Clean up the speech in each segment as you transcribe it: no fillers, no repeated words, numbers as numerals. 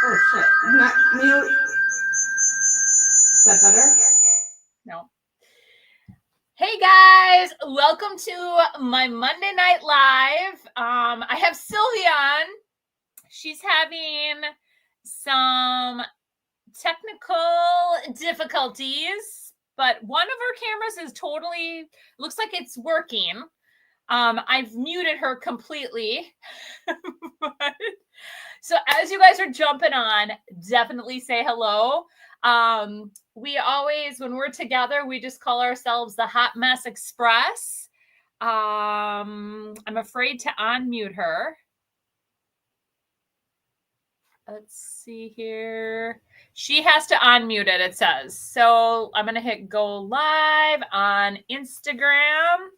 Oh shit! I'm not mute. Is that better? No. Hey guys, welcome to my Monday Night Live. I have Sylvia on. She's having some technical difficulties, but one of her cameras is totally, looks like it's working. I've muted her completely. So as you guys are jumping on, definitely say hello. We always, when we're together, we just call ourselves the Hot Mess Express. I'm afraid to unmute her. Let's see here. She has to unmute it, it says. So I'm going to hit go live on Instagram.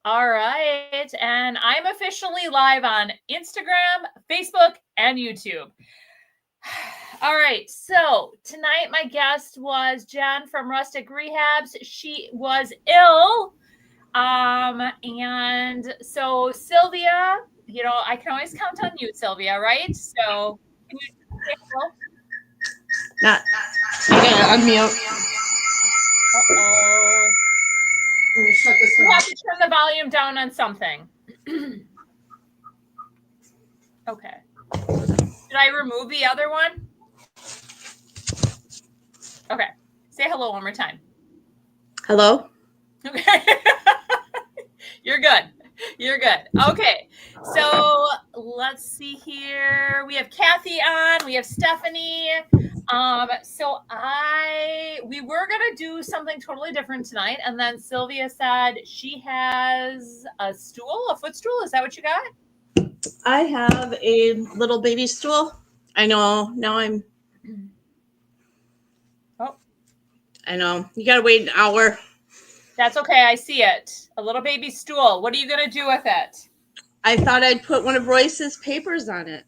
All right. And I'm officially live on Instagram, Facebook, and YouTube. All right. So tonight, my guest was Jen from Rustic Rehabs. She was ill. And so Sylvia, you know, I can always count on you, Sylvia, right? So can you say hello? Not. I gotta unmute. Uh-oh. Let me shut this one You off. have to turn the volume down on something. Okay. Did I remove the other one? Okay. Say hello one more time. Hello? Okay. You're good. You're good. Okay. So let's see here. We have Kathy on. We have Stephanie. So we were gonna do something totally different tonight, and then Sylvia said she has a stool, a footstool. Is that what you got? I have a little baby stool. I know. Now I'm. Oh. I know. You gotta wait an hour. That's okay. I see it. A little baby stool. What are you gonna do with it? I thought I'd put one of Royce's papers on it.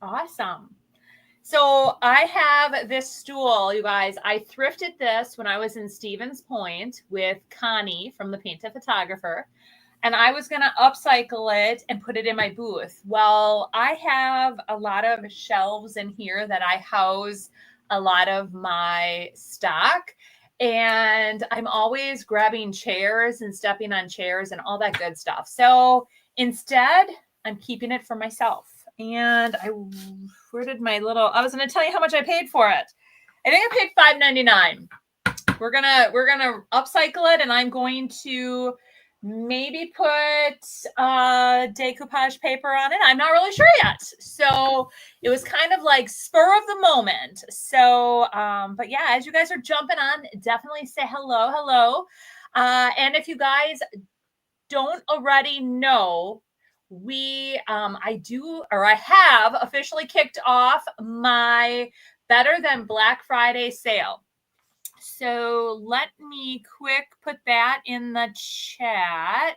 Awesome. So I have this stool, you guys. I thrifted this when I was in Stevens Point with Connie from the Painted Photographer. And I was going to upcycle it and put it in my booth. Well, I have a lot of shelves in here that I house a lot of my stock. And I'm always grabbing chairs and stepping on chairs and all that good stuff. So instead, I'm keeping it for myself. And where did my little, I was going to tell you how much I paid for it. I think I paid $5.99. We're going to upcycle it, and I'm going to maybe put decoupage paper on it. I'm not really sure yet. So it was kind of like spur of the moment. So, but yeah, as you guys are jumping on, definitely say hello. And if you guys don't already know, I have officially kicked off my Better Than Black Friday sale. So let me quick put that in the chat.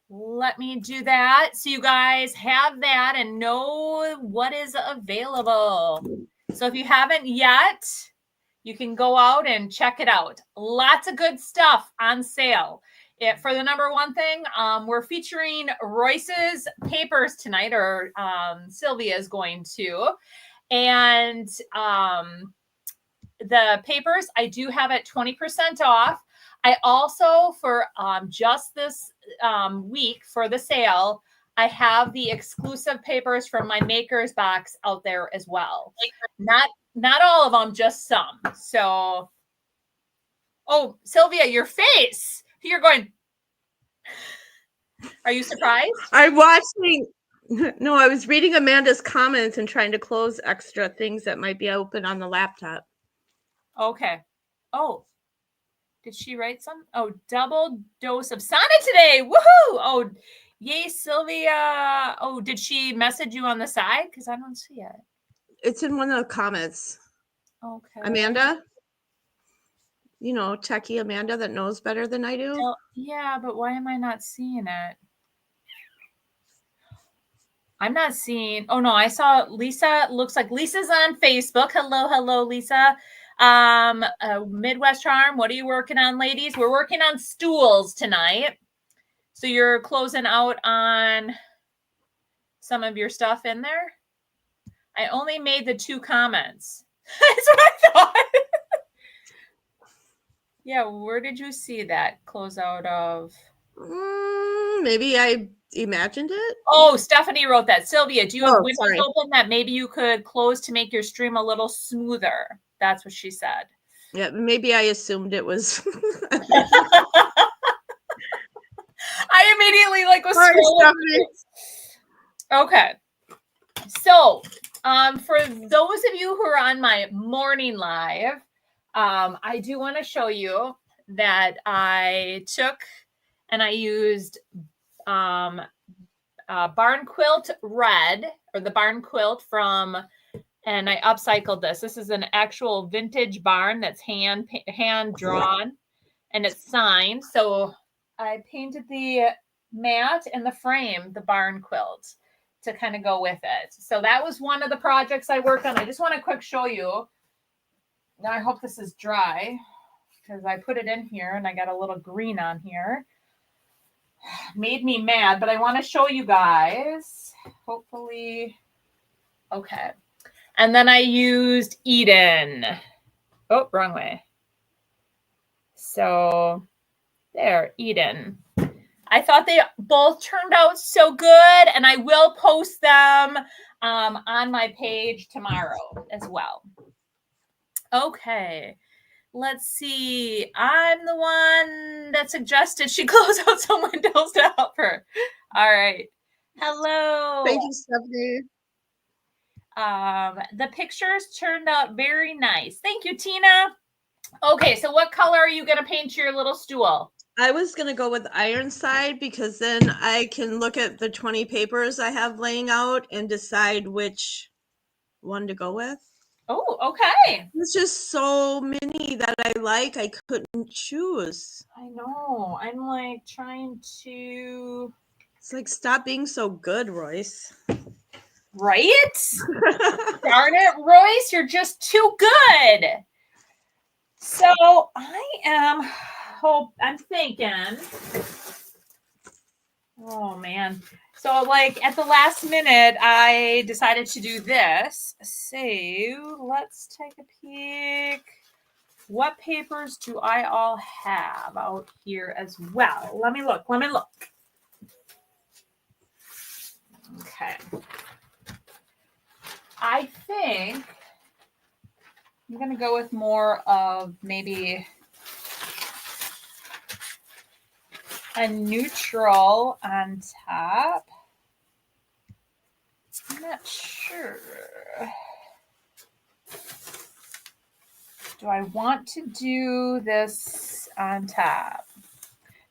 Let me do that so you guys have that and know what is available. So if you haven't yet, you can go out and check it out. Lots of good stuff on sale. For the number one thing, we're featuring Royce's papers tonight, or Sylvia is going to. And the papers I do have at 20% off. I also, for just this week for the sale, I have the exclusive papers from my Makers box out there as well. Not all of them, just some. So, oh, Sylvia, your face. You're going. Are you surprised? I'm watching. No, I was reading Amanda's comments and trying to close extra things that might be open on the laptop. Okay. Oh, did she write some? Oh, double dose of sauna today. Woohoo! Oh, yay, Sylvia. Oh, did she message you on the side? Because I don't see it. It's in one of the comments. Okay. Amanda? You know, techie Amanda that knows better than I do. Well, yeah, but why am I not seeing it? I'm not seeing. Oh, no, I saw Lisa. Looks like Lisa's on Facebook. Hello, Lisa. Midwest Charm, what are you working on, ladies? We're working on stools tonight. So you're closing out on some of your stuff in there? I only made the 2 comments. That's what I thought. Yeah, where did you see that close out of? Maybe I imagined it. Oh, Stephanie wrote that. Sylvia, do you have Oh, windows sorry. open that maybe you could close to make your stream a little smoother? That's what she said. Yeah, maybe I assumed it was. I immediately was Sorry, scrolling. Stephanie. Okay. So, for those of you who are on my morning live, I do want to show you that I took and I used barn quilt red, or the barn quilt from, and I upcycled this. This is an actual vintage barn that's hand drawn, and it's signed. So I painted the mat and the frame, the barn quilt, to kind of go with it. So that was one of the projects I worked on. I just want to quick show you. Now I hope this is dry because I put it in here and I got a little green on here. Made me mad, but I want to show you guys. Hopefully, okay. And then I used Eden. Oh, wrong way. So there, Eden. I thought they both turned out so good, and I will post them on my page tomorrow as well. Okay, let's see. I'm the one that suggested she close out some windows to help her. All right. Hello. Thank you, Stephanie. The pictures turned out very nice. Thank you, Tina. Okay, so what color are you going to paint your little stool? I was going to go with Ironside because then I can look at the 20 papers I have laying out and decide which one to go with. Oh, okay. There's just so many that I like. I couldn't choose. I know. I'm trying to. It's like, stop being so good, Royce. Right? Darn it, Royce, you're just too good. So I'm thinking, oh man. So at the last minute, I decided to do this. So let's take a peek. What papers do I all have out here as well? Let me look. Okay. I think I'm going to go with more of maybe a neutral on top. I'm not sure. Do I want to do this on top?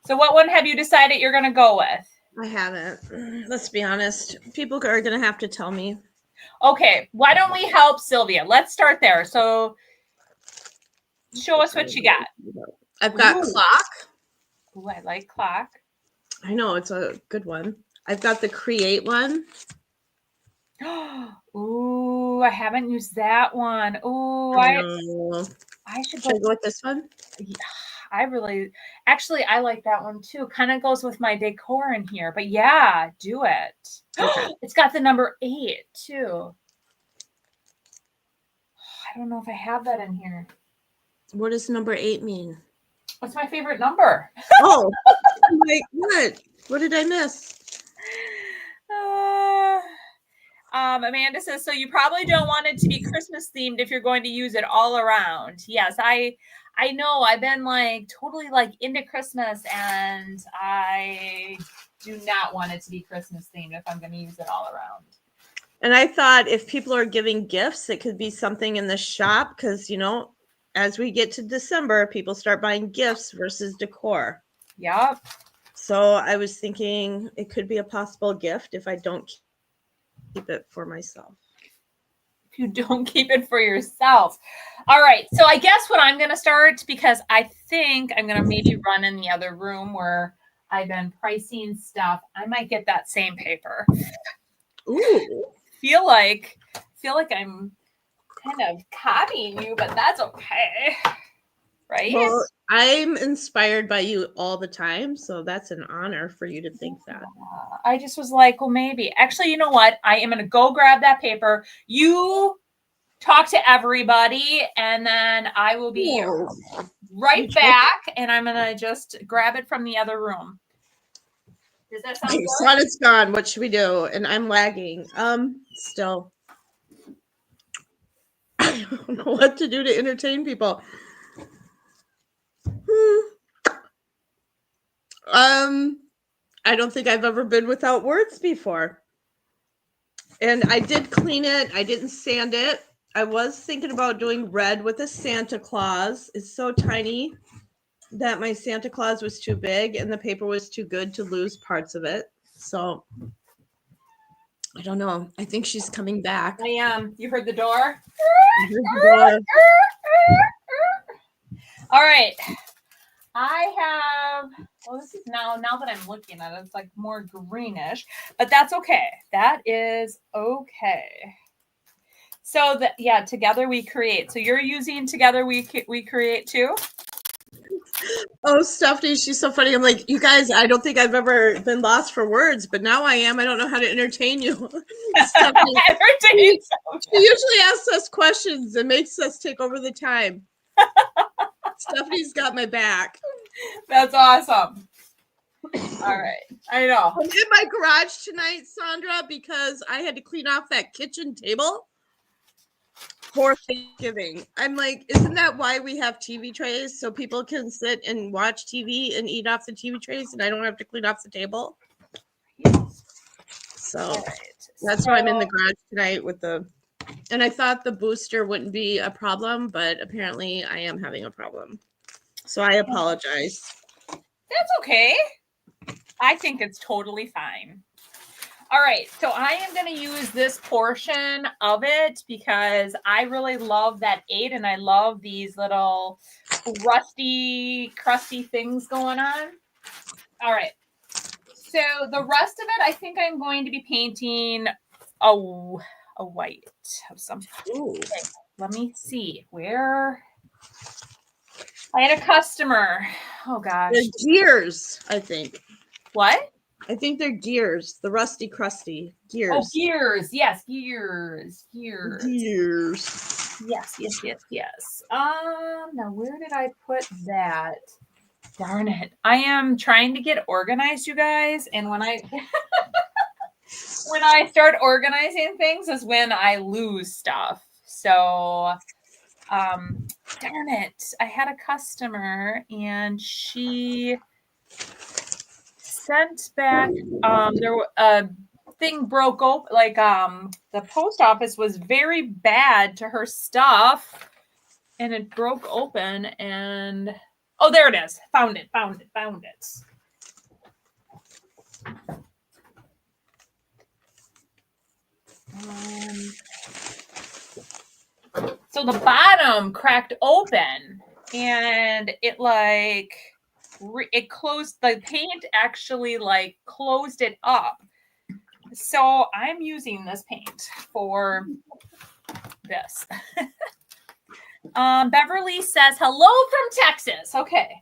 So what one have you decided you're going to go with? I haven't. Let's be honest. People are going to have to tell me. Okay, why don't we help Sylvia? Let's start there. So show us what you got. I've got clock. Ooh, I like clock. I know, it's a good one. I've got the create one. Ooh, I haven't used that one. Ooh, I should go with this one. Yeah, I like that one too. Kind of goes with my decor in here, but yeah, do it. Okay. It's got the number 8 too. I don't know if I have that in here. What does number 8 mean? What's my favorite number? Oh, like what? What did I miss? Amanda says, so you probably don't want it to be Christmas themed if you're going to use it all around. Yes, I know. I've been totally into Christmas, and I do not want it to be Christmas themed if I'm going to use it all around. And I thought if people are giving gifts, it could be something in the shop because, as we get to December, people start buying gifts versus decor. Yep. So I was thinking it could be a possible gift if I don't keep it for myself. If you don't keep it for yourself. All right. So I guess what I'm going to start, because I think I'm going to maybe run in the other room where I've been pricing stuff. I might get that same paper. Ooh. Feel like I'm kind of copying you, but that's okay. right? Well, I'm inspired by you all the time, so that's an honor for you to think that. I just was like, well, maybe. Actually, you know what? I am going to go grab that paper. You talk to everybody, and then I will be right back, and I'm going to just grab it from the other room. Does that sound good? Sun is gone. What should we do? And I'm lagging. Still. I don't know what to do to entertain people. I don't think I've ever been without words before. And I did clean it. I didn't sand it. I was thinking about doing red with a Santa Claus. It's so tiny that my Santa Claus was too big and the paper was too good to lose parts of it. So I don't know. I think she's coming back. I am. You heard the door? All right. I have, well, this is now that I'm looking at it, it's like more greenish, but that's okay. That is okay. So that, yeah, together we create. So you're using together we create too? Oh, Stephanie, she's so funny. I'm like, you guys, I don't think I've ever been lost for words, but now I am. I don't know how to entertain you. Stephanie, she usually asks us questions and makes us take over the time. Stephanie's got my back. That's awesome. All right. I know. I'm in my garage tonight, Sandra, because I had to clean off that kitchen table for Thanksgiving. I'm like, isn't that why we have TV trays? So people can sit and watch TV and eat off the TV trays and I don't have to clean off the table? So that's why I'm in the garage tonight with and I thought the booster wouldn't be a problem, but apparently I am having a problem. So I apologize. That's okay. I think it's totally fine. All right, so I am going to use this portion of it because I really love that 8 and I love these little rusty, crusty things going on. All right, so the rest of it, I think I'm going to be painting a white of some. Okay, let me see where. I had a customer. Oh gosh. They're gears, I think. What? I think they're gears. The rusty, crusty gears. Oh, gears. Yes, gears. Gears. Gears. Yes. Now where did I put that? Darn it. I am trying to get organized, you guys. And when I when I start organizing things is when I lose stuff. So darn it. I had a customer and she sent back a thing broke open, like the post office was very bad to her stuff and it broke open and oh, there it is. Found it. So the bottom cracked open and it like it closed, the paint actually like closed it up. So I'm using this paint for this. Beverly says hello from Texas. Okay,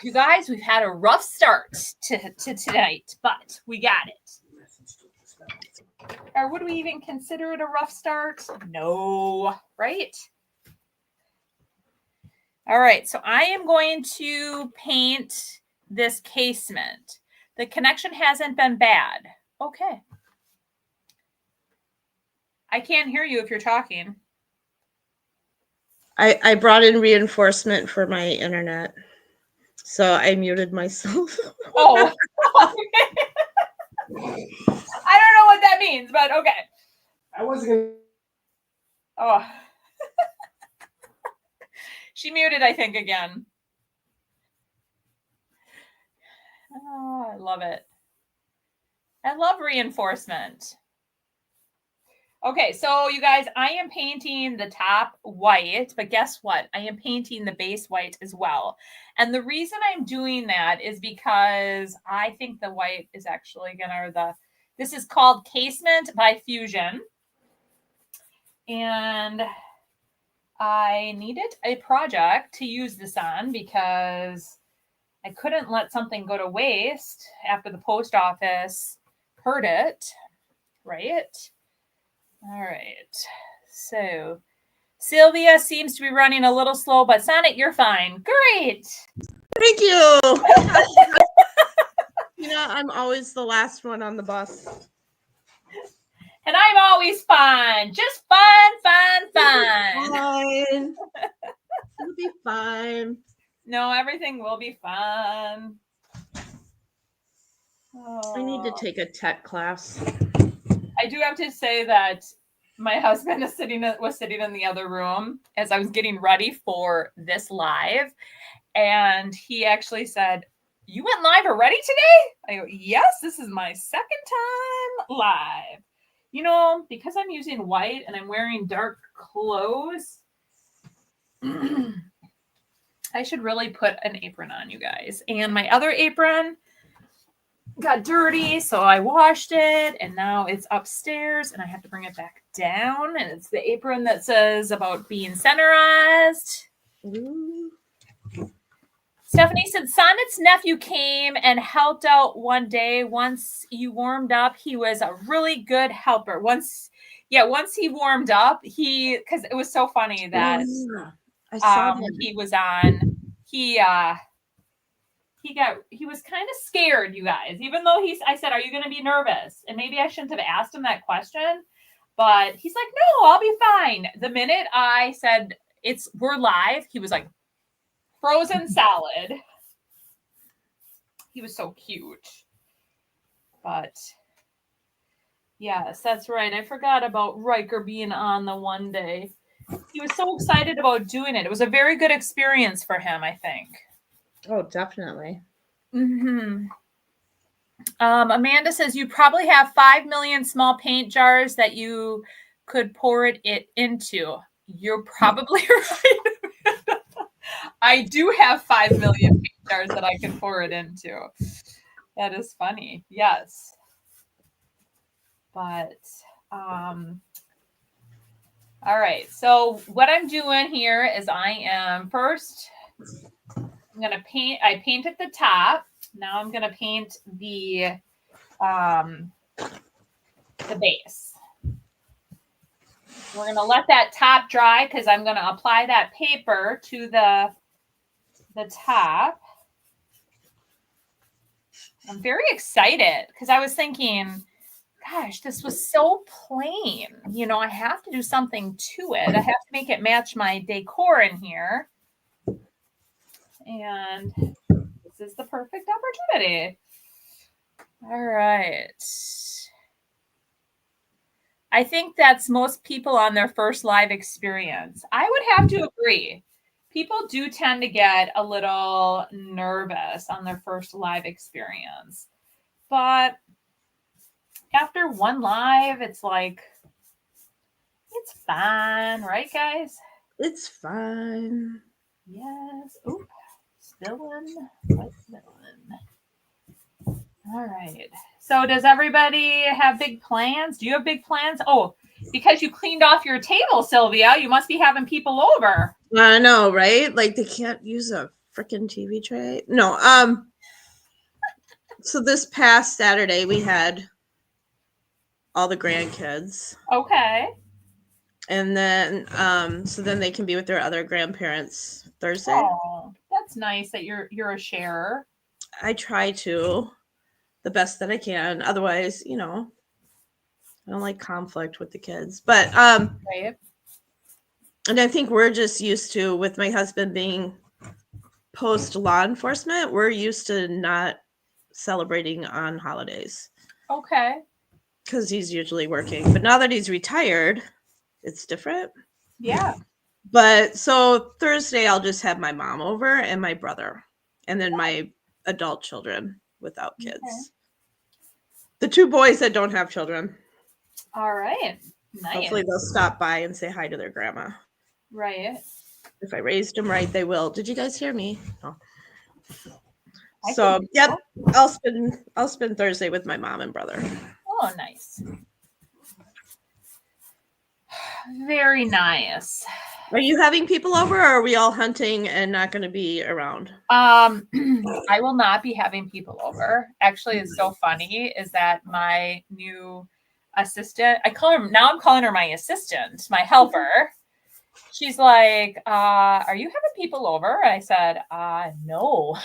you guys, we've had a rough start to tonight, but we got it. Or would we even consider it a rough start? No, right? All right, so I am going to paint this casement. The connection hasn't been bad. Okay. I can't hear you if you're talking. I brought in reinforcement for my internet. So I muted myself. Oh. I don't know what that means, but okay. I wasn't going to. Oh. She muted, I think, again. Oh, I love it. I love reinforcement. Okay, so you guys, I am painting the top white, but guess what? I am painting the base white as well. And the reason I'm doing that is because I think the white is actually this is called Casement by Fusion. And I needed a project to use this on because I couldn't let something go to waste after the post office heard it, right? All right. So Sylvia seems to be running a little slow, but Sonnet, you're fine. Great. Thank you. I'm always the last one on the bus. And I'm always fun. Just fun. Fine. It'll be fine. No, everything will be fun. I need to take a tech class. I do have to say that my husband was sitting in the other room as I was getting ready for this live. And he actually said, "You went live already today?" I go, "Yes, this is my second time live." Because I'm using white and I'm wearing dark clothes, I should really put an apron on, you guys. And my other apron got dirty, so I washed it, and now it's upstairs, and I have to bring it back down. And it's the apron that says about being centerized. Ooh. Stephanie said Sonnet's nephew came and helped out one day. Once you warmed up, he was a really good helper. Once he warmed up, because it was so funny that I saw he was on. He was kind of scared, you guys. Even though I said, "Are you going to be nervous?" And maybe I shouldn't have asked him that question, but he's like, "No, I'll be fine." The minute I said we're live, he was like frozen salad. He was so cute. But yes, that's right. I forgot about Riker being on the one day. He was so excited about doing it. It was a very good experience for him, I think. Oh, definitely. Mm-hmm. Amanda says you probably have 5 million small paint jars that you could pour it into. You're probably right. I do have 5 million paint jars that I can pour it into. That is funny. Yes. But all right. So what I'm doing here is I'm gonna paint. I painted the top. Now I'm gonna paint the base. We're gonna let that top dry because I'm gonna apply that paper to the top. I'm very excited because I was thinking, gosh, this was so plain. I have to do something to it. I have to make it match my decor in here. And this is the perfect opportunity. All right. I think that's most people on their first live experience. I would have to agree. People do tend to get a little nervous on their first live experience. But after one live, it's like, it's fine, right, guys? It's fine. Yes. Oop. Spilling. All right. So does everybody have big plans? Do you have big plans? Oh, because you cleaned off your table, Sylvia, you must be having people over. I know, right? Like they can't use a freaking TV tray. No. So this past Saturday we had all the grandkids. Okay. And then so then they can be with their other grandparents Thursday. Oh, that's nice that you're a sharer. I try to the best that I can. Otherwise, I don't like conflict with the kids. But right. And I think we're just used to, with my husband being post law enforcement, we're used to not celebrating on holidays. Okay. Because he's usually working. But now that he's retired, it's different. Yeah. But so Thursday, I'll just have my mom over and my brother. And then my adult children without kids. Okay. The 2 boys that don't have children. All right. Nice. Hopefully they'll stop by and say hi to their grandma. Right. If I raised them right, they will. Did you guys hear me? No. So, yep, I'll spend Thursday with my mom and brother. Oh, nice. Very nice. Are you having people over, or are we all hunting and not going to be around? I will not be having people over. Actually, it's so funny is that my new assistant, I'm calling her my assistant, my helper. She's like, are you having people over? I said, no,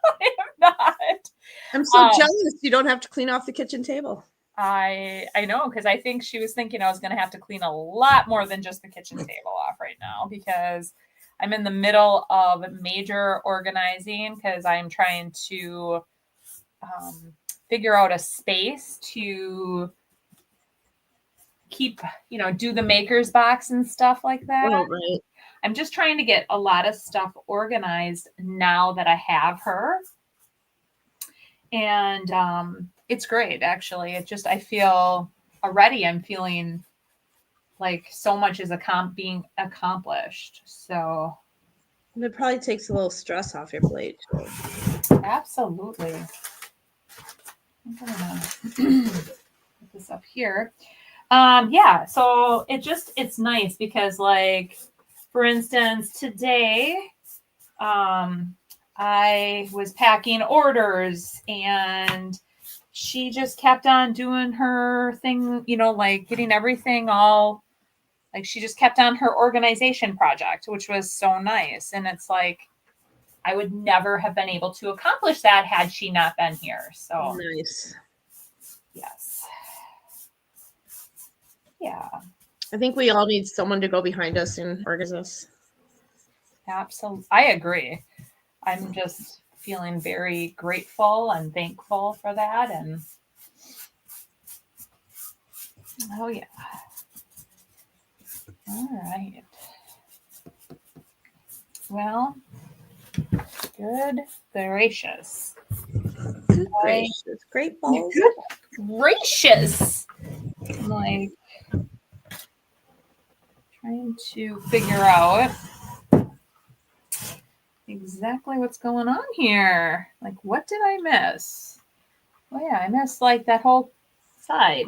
I am not. I'm so jealous you don't have to clean off the kitchen table. I know, because I think she was thinking I was going to have to clean a lot more than just the kitchen table off right now, because I'm in the middle of major organizing because I'm trying to figure out a space to keep, do the maker's box and stuff like that. Oh, right. I'm just trying to get a lot of stuff organized now that I have her. And it's great, actually. I feel already, I'm feeling like so much is being accomplished. So it probably takes a little stress off your plate too. Absolutely. I'm gonna put this up here. Yeah, so it's nice because, like, for instance, today I was packing orders and she just kept on doing her thing, like getting everything all, like, she just kept on her organization project, which was so nice. And it's like, I would never have been able to accomplish that had she not been here. So nice. Yes. Yeah. I think we all need someone to go behind us and organize us. Absolutely. I agree. I'm just feeling very grateful and thankful for that. And oh, yeah. All right. Well, good gracious. Good gracious. Great balls. Good gracious. I'm like trying to figure out exactly what's going on here. Like, what did I miss? Oh, yeah, I missed like that whole side.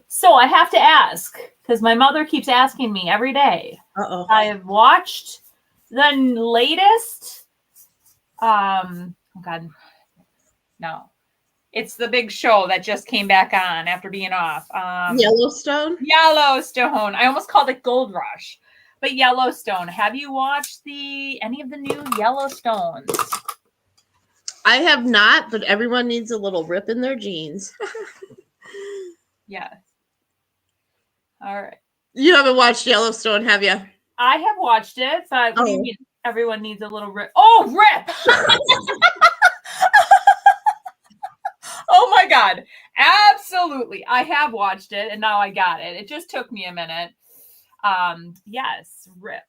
So I have to ask, because my mother keeps asking me every day. Uh-oh. I have watched the latest. Oh God, no. It's the big show that just came back on after being off. Yellowstone? Yellowstone. I almost called it Gold Rush. But Yellowstone. Have you watched any of the new Yellowstones? I have not, but everyone needs a little rip in their jeans. Yeah. All right. You haven't watched Yellowstone, have you? I have watched it. So what do you mean? Everyone needs a little rip. Oh, rip! Oh my God. Absolutely. I have watched it and now I got it. It just took me a minute. Yes, rip.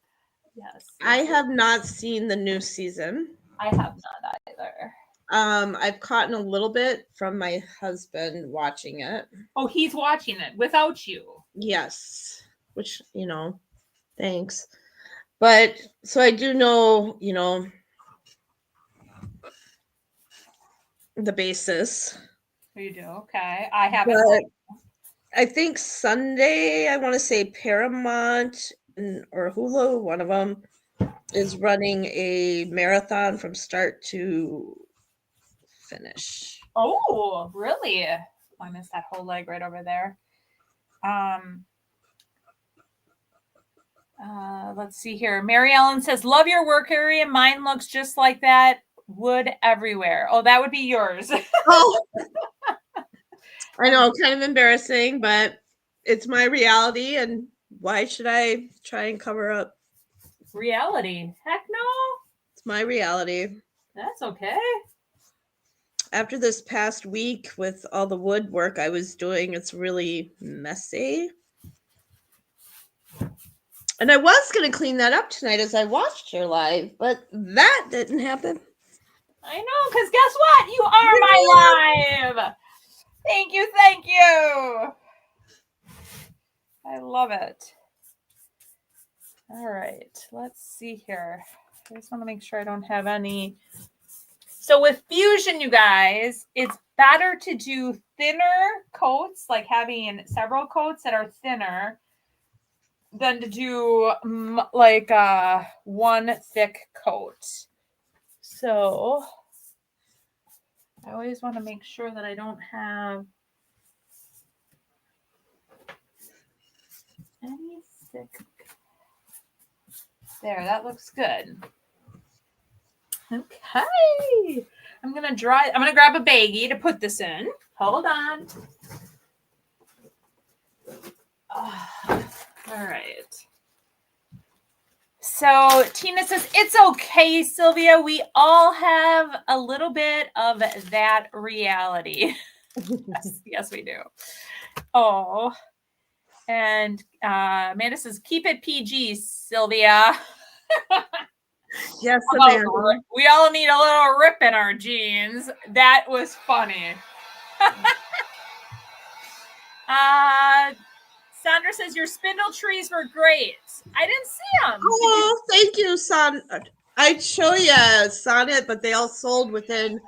Yes. I have not seen the new season. I have not either. I've caught a little bit from my husband watching it. Oh, he's watching it without you. Yes. Which, thanks. But so I do know, the basis. You do? Okay. I haven't. I think Sunday, I want to say Paramount or Hulu, one of them, is running a marathon from start to finish. Oh, really? I missed that whole leg right over there. Let's see here. Mary Ellen says, love your work area. Mine looks just like that. Wood everywhere. Oh, that would be yours. Oh, I know, kind of embarrassing, but it's my reality, and why should I try and cover up? Reality? Heck no. It's my reality. That's okay. After this past week with all the woodwork I was doing, it's really messy. And I was going to clean that up tonight as I watched your live, but that didn't happen. I know, because guess what? You are my live. Thank you. Thank you. I love it. All right. Let's see here. I just want to make sure I don't have any. So with Fusion, you guys, it's better to do thinner coats, like having several coats that are thinner than to do like one thick coat. So I always want to make sure that I don't have any thick. There, that looks good. Okay. I'm going to grab a baggie to put this in. Hold on. Oh, all right. So Tina says, it's okay, Sylvia. We all have a little bit of that reality. Yes, we do. Oh, and Amanda says, keep it PG, Sylvia. Yes, Amanda. We all need a little rip in our jeans. That was funny. Sandra says, your spindle trees were great. I didn't see them. Oh, thank you, Sandra. I'd show you Sonnet, but they all sold within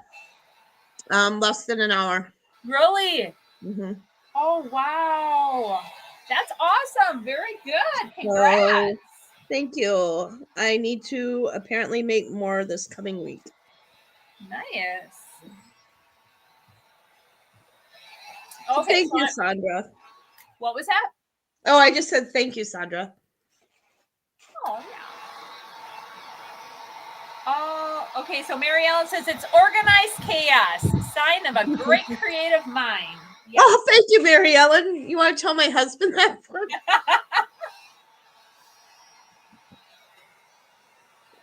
less than an hour. Really? Mm-hmm. Oh, wow. That's awesome. Very good. Congrats. Thank you. I need to apparently make more this coming week. Nice. Okay, thank you, Sandra. What was that? Oh, I just said thank you, Sandra. Oh, yeah. Oh, okay. So Mary Ellen says it's organized chaos, sign of a great creative mind. Yes. Oh, thank you, Mary Ellen. You want to tell my husband that?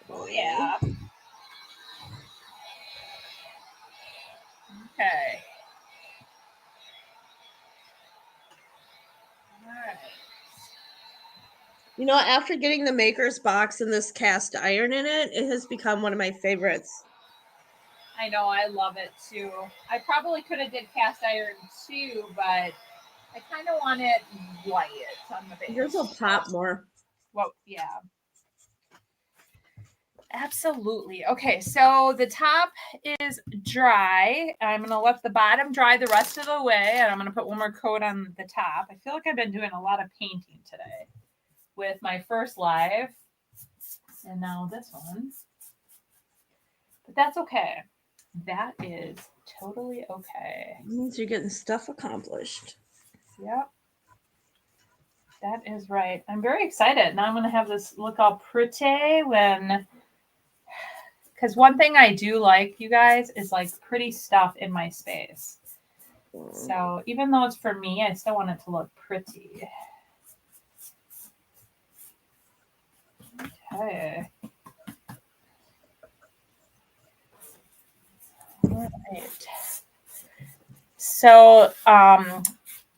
Oh, yeah. Okay. All right. You know, after getting the maker's box and this cast iron in it, it has become one of my favorites. I know, I love it too. I probably could have did cast iron too, but I kind of want it white on the base. Yours will pop more. Well, yeah. Absolutely. Okay, so the top is dry. I'm going to let the bottom dry the rest of the way, and I'm going to put one more coat on the top. I feel like I've been doing a lot of painting today with my first live, and now this one. But that's okay. That is totally okay. It means you're getting stuff accomplished. Yep. That is right. I'm very excited. Now I'm going to have this look all pretty when... Because one thing I do like, you guys, is like pretty stuff in my space. So even though it's for me, I still want it to look pretty. Okay. All right. So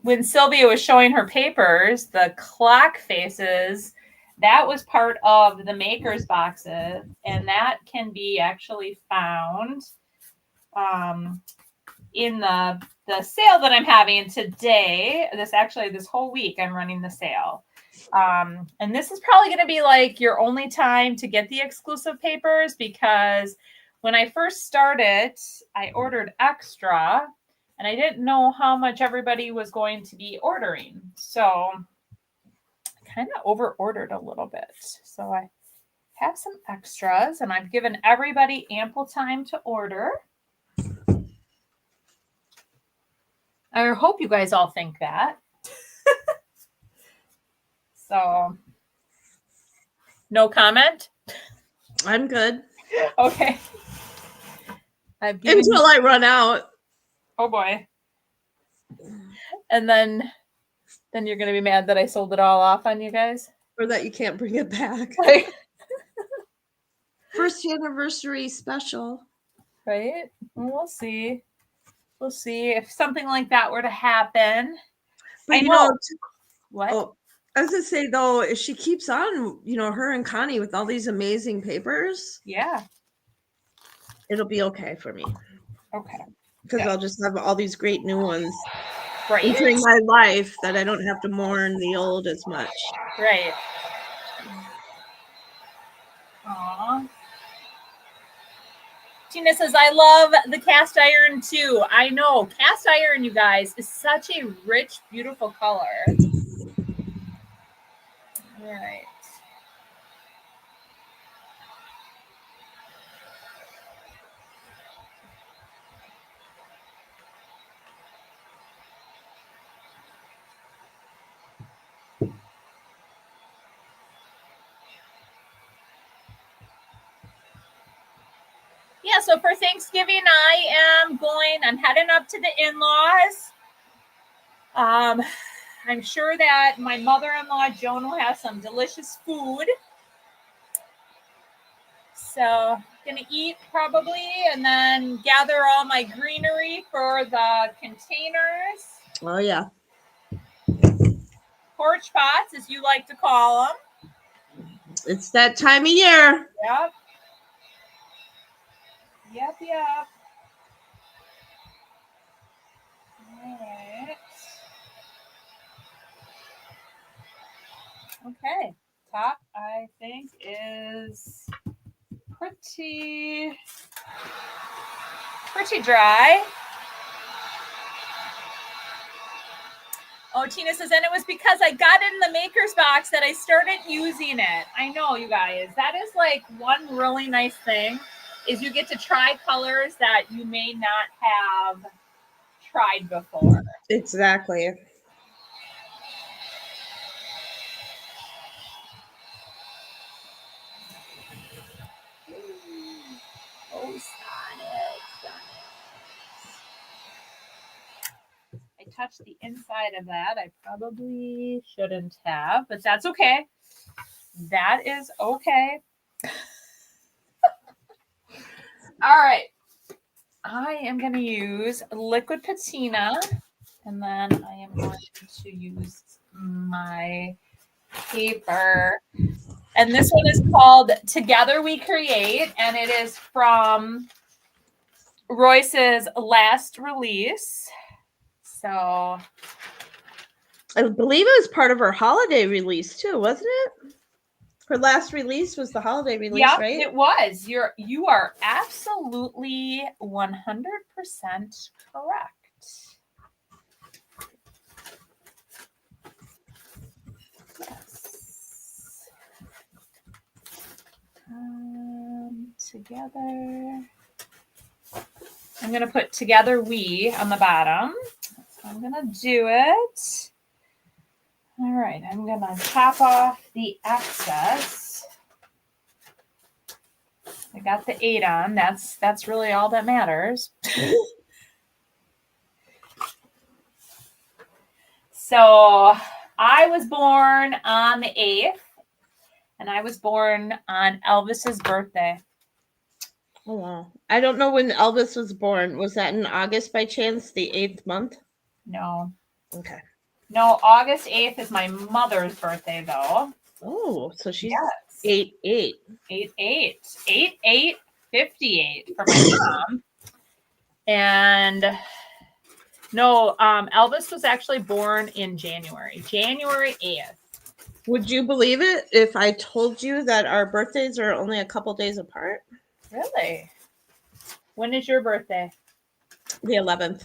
when Sylvia was showing her papers, the clock faces, that was part of the maker's boxes, and that can be actually found in the sale that I'm having today. This whole week I'm running the sale. And this is probably going to be like your only time to get the exclusive papers, because when I first started, I ordered extra and I didn't know how much everybody was going to be ordering. So kind of over ordered a little bit. So I have some extras and I've given everybody ample time to order. I hope you guys all think that. So no comment? I'm good. Okay. Until I run out. Oh boy. And then you're going to be mad that I sold it all off on you guys? Or that you can't bring it back. First anniversary special. Right? We'll see. We'll see if something like that were to happen. But I know. What? Oh, I was going to say, though, if she keeps on, her and Connie with all these amazing papers. Yeah. It'll be okay for me. Okay. Because I'll just have all these great new ones. Right. Entering my life that I don't have to mourn the old as much. Right. Aww. Tina says, I love the cast iron too. I know. Cast iron, you guys, is such a rich, beautiful color. All right. Yeah, so for Thanksgiving, I'm heading up to the in-laws. I'm sure that my mother-in-law, Joan, will have some delicious food. So gonna eat probably and then gather all my greenery for the containers. Oh, yeah. Porch pots, as you like to call them. It's that time of year. Yep. Yep, yep. All right. Okay. Top, I think, is pretty dry. Oh, Tina says, and it was because I got it in the maker's box that I started using it. I know, you guys. That is like one really nice thing is you get to try colors that you may not have tried before. Exactly. Oh, Sonic. I touched the inside of that. I probably shouldn't have, but that's okay. That is okay. All right. I am going to use liquid patina, and then I am going to use my paper. And this one is called Together We Create, and it is from Royce's last release. So I believe it was part of her holiday release too, wasn't it? Her last release was the holiday release, yeah, right? it was. You are absolutely 100% correct. Yes. Together. I'm going to put Together We on the bottom. So I'm going to do it. All right, I'm going to top off the excess. I got the 8 on. That's really all that matters. So I was born on the 8th, and I was born on Elvis's birthday. Oh, wow. I don't know when Elvis was born. Was that in August by chance, the 8th month? No. Okay. No, August 8th is my mother's birthday, though. Oh, so she's yes. 8/8. 8/8. 8/8/58 for my mom. And no, Elvis was actually born in January 8th. Would you believe it if I told you that our birthdays are only a couple days apart? Really? When is your birthday? The 11th.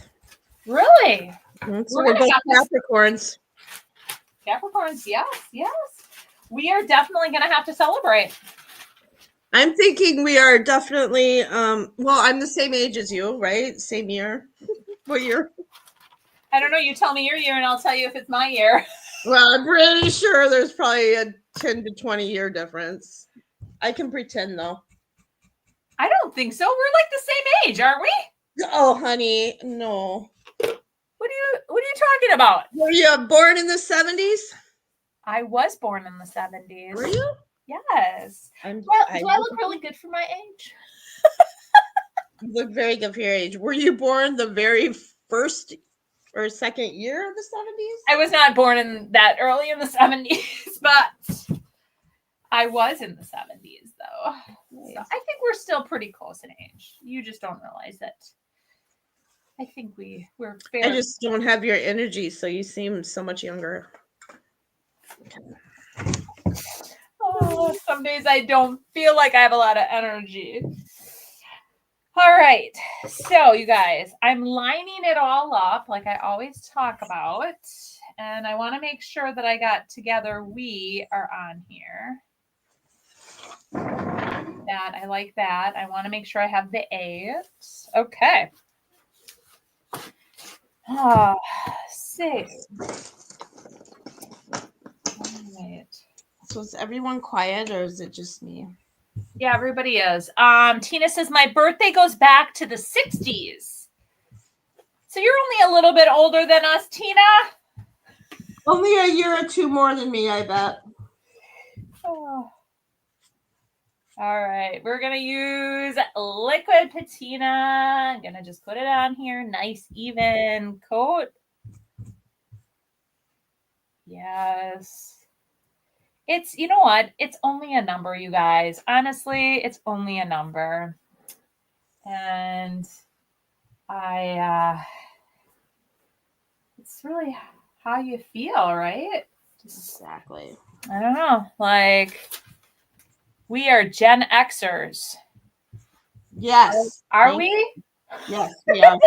Really? So we're both Capricorns. Capricorns, yes. We are definitely going to have to celebrate. I'm thinking we are definitely, well, I'm the same age as you, right? Same year. What year? I don't know. You tell me your year and I'll tell you if it's my year. Well, I'm pretty sure there's probably a 10 to 20 year difference. I can pretend though. I don't think so. We're like the same age, aren't we? Oh, honey, no. What are you talking about? Were you born in the 70s? I was born in the 70s. Were you? Yes. Do I look really good for my age? You look very good for your age. Were you born the very first or second year of the 70s? I was not born in that early in the 70s, but I was in the 70s, though. Nice. So I think we're still pretty close in age. You just don't realize it. I think we're fair. I just don't have your energy, so you seem so much younger. Oh, some days I don't feel like I have a lot of energy. All right. So, you guys, I'm lining it all up like I always talk about. And I want to make sure that I got together. We are on here. That I like that. I want to make sure I have the 8. Okay. 6. All right. So is everyone quiet or is it just me? Yeah, everybody is. Tina says my birthday goes back to the 60s. So you're only a little bit older than us, Tina. Only a year or 2 more than me, I bet. Oh. All right, we're gonna use liquid patina. I'm gonna just put it on here. Nice even coat. Yes. It's, you know what? It's only a number, you guys. Honestly, it's only a number. And it's really how you feel, right? Exactly. I don't know. Like, we are Gen Xers. Yes. Are we? Yes, we are.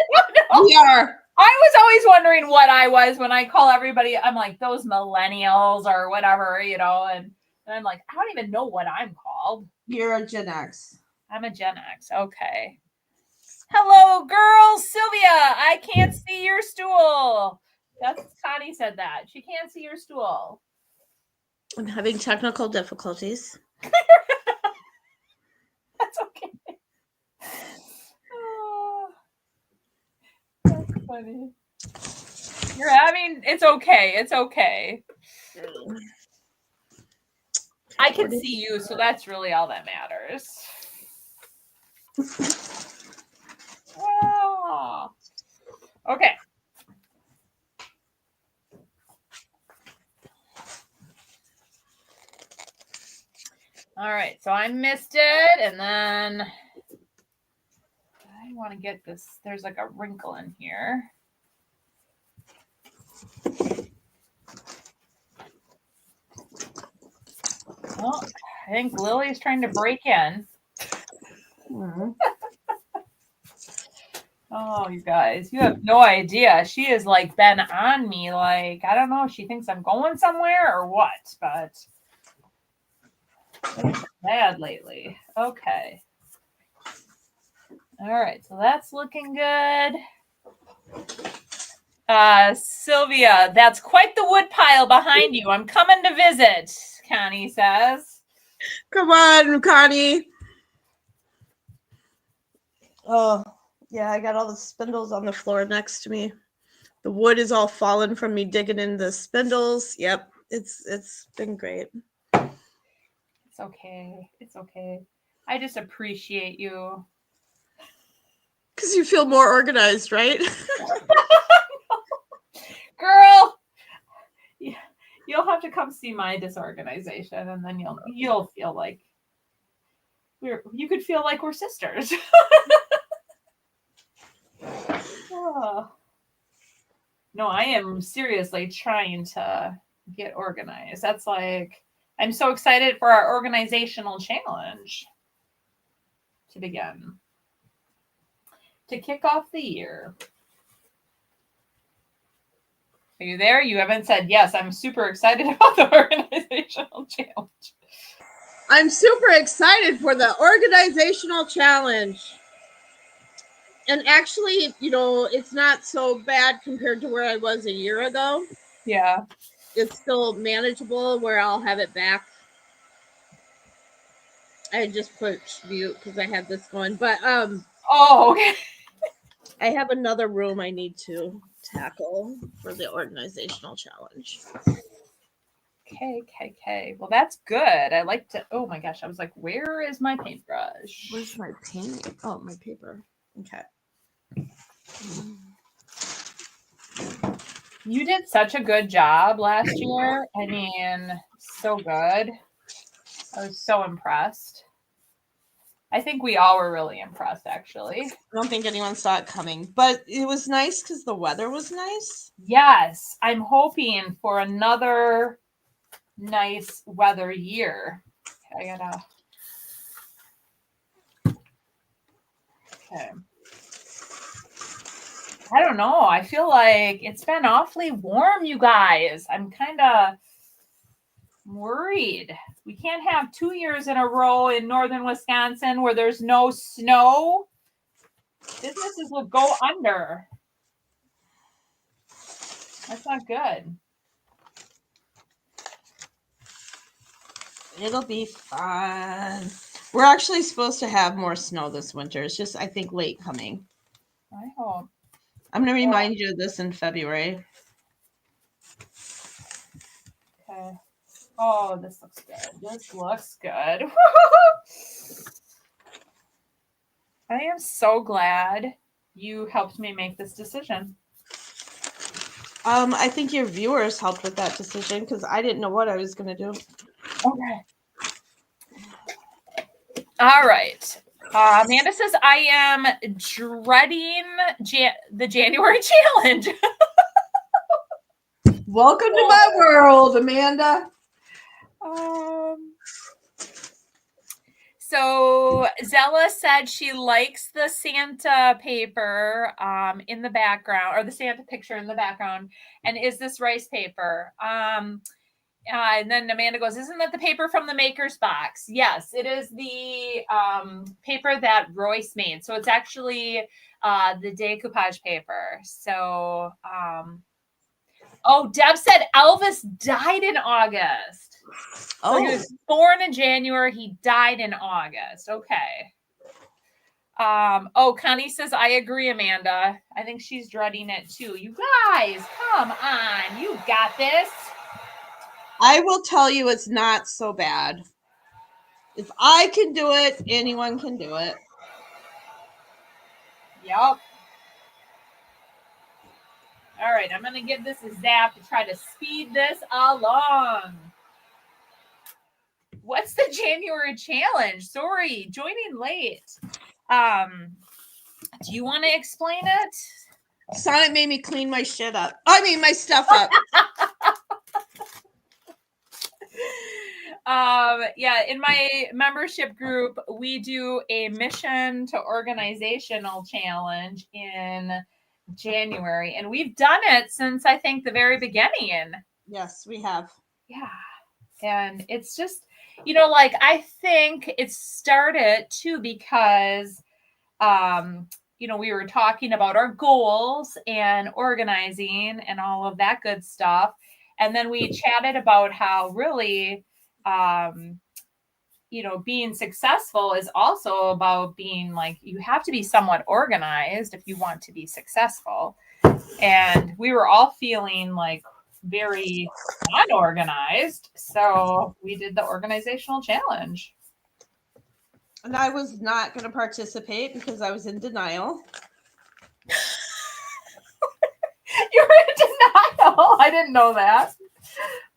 We are. I was always wondering what I was when I call everybody. I'm like, those millennials or whatever, you know, and I'm like, I don't even know what I'm called. You're a Gen X. I'm a Gen X. Okay. Hello, girls. Sylvia, I can't see your stool. That's Connie said that. She can't see your stool. I'm having technical difficulties. That's okay. Oh, that's funny. You're having, it's okay. It's okay. I can see you, so that's really all that matters. Oh. Okay. All right, so I missed it, and then I want to get this. There's like a wrinkle in here. Well, I think Lily's trying to break in. Mm-hmm. Oh, you guys, you have no idea. She has like been on me. Like, I don't know if she thinks I'm going somewhere or what, but it's bad lately. Okay. All right, so that's looking good. Sylvia, that's quite the wood pile behind you. I'm coming to visit, Connie says. Come on, Connie. Oh, yeah, I got all the spindles on the floor next to me. The wood is all fallen from me digging in the spindles. Yep, it's been great. It's okay. It's okay. I just appreciate you. Because you feel more organized, right? Girl, you'll have to come see my disorganization, and then you'll feel like you could feel like we're sisters. Oh. No, I am seriously trying to get organized. That's like, I'm so excited for our organizational challenge to begin, to kick off the year. Are you there? You haven't said yes. I'm super excited about the organizational challenge. I'm super excited for the organizational challenge. And actually, you know, it's not so bad compared to where I was a year ago. Yeah. It's still manageable where I'll have it back. I just put mute because I have this going. But Oh, okay. I have another room I need to tackle for the organizational challenge. Okay. Well, that's good. I like to. Oh my gosh, I was like, where is my paintbrush? Where's my paint? Oh, my paper. Okay. You did such a good job last year. I mean, so good. I was so impressed. I think we all were really impressed, actually. I don't think anyone saw it coming, but it was nice because the weather was nice. Yes, I'm hoping for another nice weather year. Okay, Okay. I don't know. I feel like it's been awfully warm, you guys. I'm kind of worried. We can't have 2 years in a row in northern Wisconsin where there's no snow. Businesses will go under. That's not good. It'll be fun. We're actually supposed to have more snow this winter. It's just, I think, late coming. I hope. I'm going to remind you of this in February. Okay. Oh, this looks good. This looks good. I am so glad you helped me make this decision. I think your viewers helped with that decision because I didn't know what I was going to do. Okay. All right. Amanda says, I am dreading the January challenge. Welcome to my world, Amanda. So Zella said she likes the Santa paper in the background, or the Santa picture in the background. And is this rice paper? And then Amanda goes, isn't that the paper from the maker's box? Yes, it is the paper that Royce made. So it's actually the decoupage paper. So, Deb said Elvis died in August. So he was born in January. He died in August. Okay. Connie says, I agree, Amanda. I think she's dreading it too. You guys, come on. You got this. I will tell you it's not so bad. If I can do it, anyone can do it. Yep. All right, I'm going to give this a zap to try to speed this along. What's the January challenge? Sorry, joining late. Do you want to explain it? Sonic made me clean my shit up. I mean, my stuff up. In my membership group, we do a mission to organizational challenge in January, and we've done it since I think the very beginning. Yes, we have. Yeah. And it's just, I think it started too because, we were talking about our goals and organizing and all of that good stuff. And then we chatted about how really, being successful is also about being like, you have to be somewhat organized if you want to be successful. And we were all feeling like very unorganized. So we did the organizational challenge. And I was not going to participate because I was in denial. You were in denial. I didn't know that.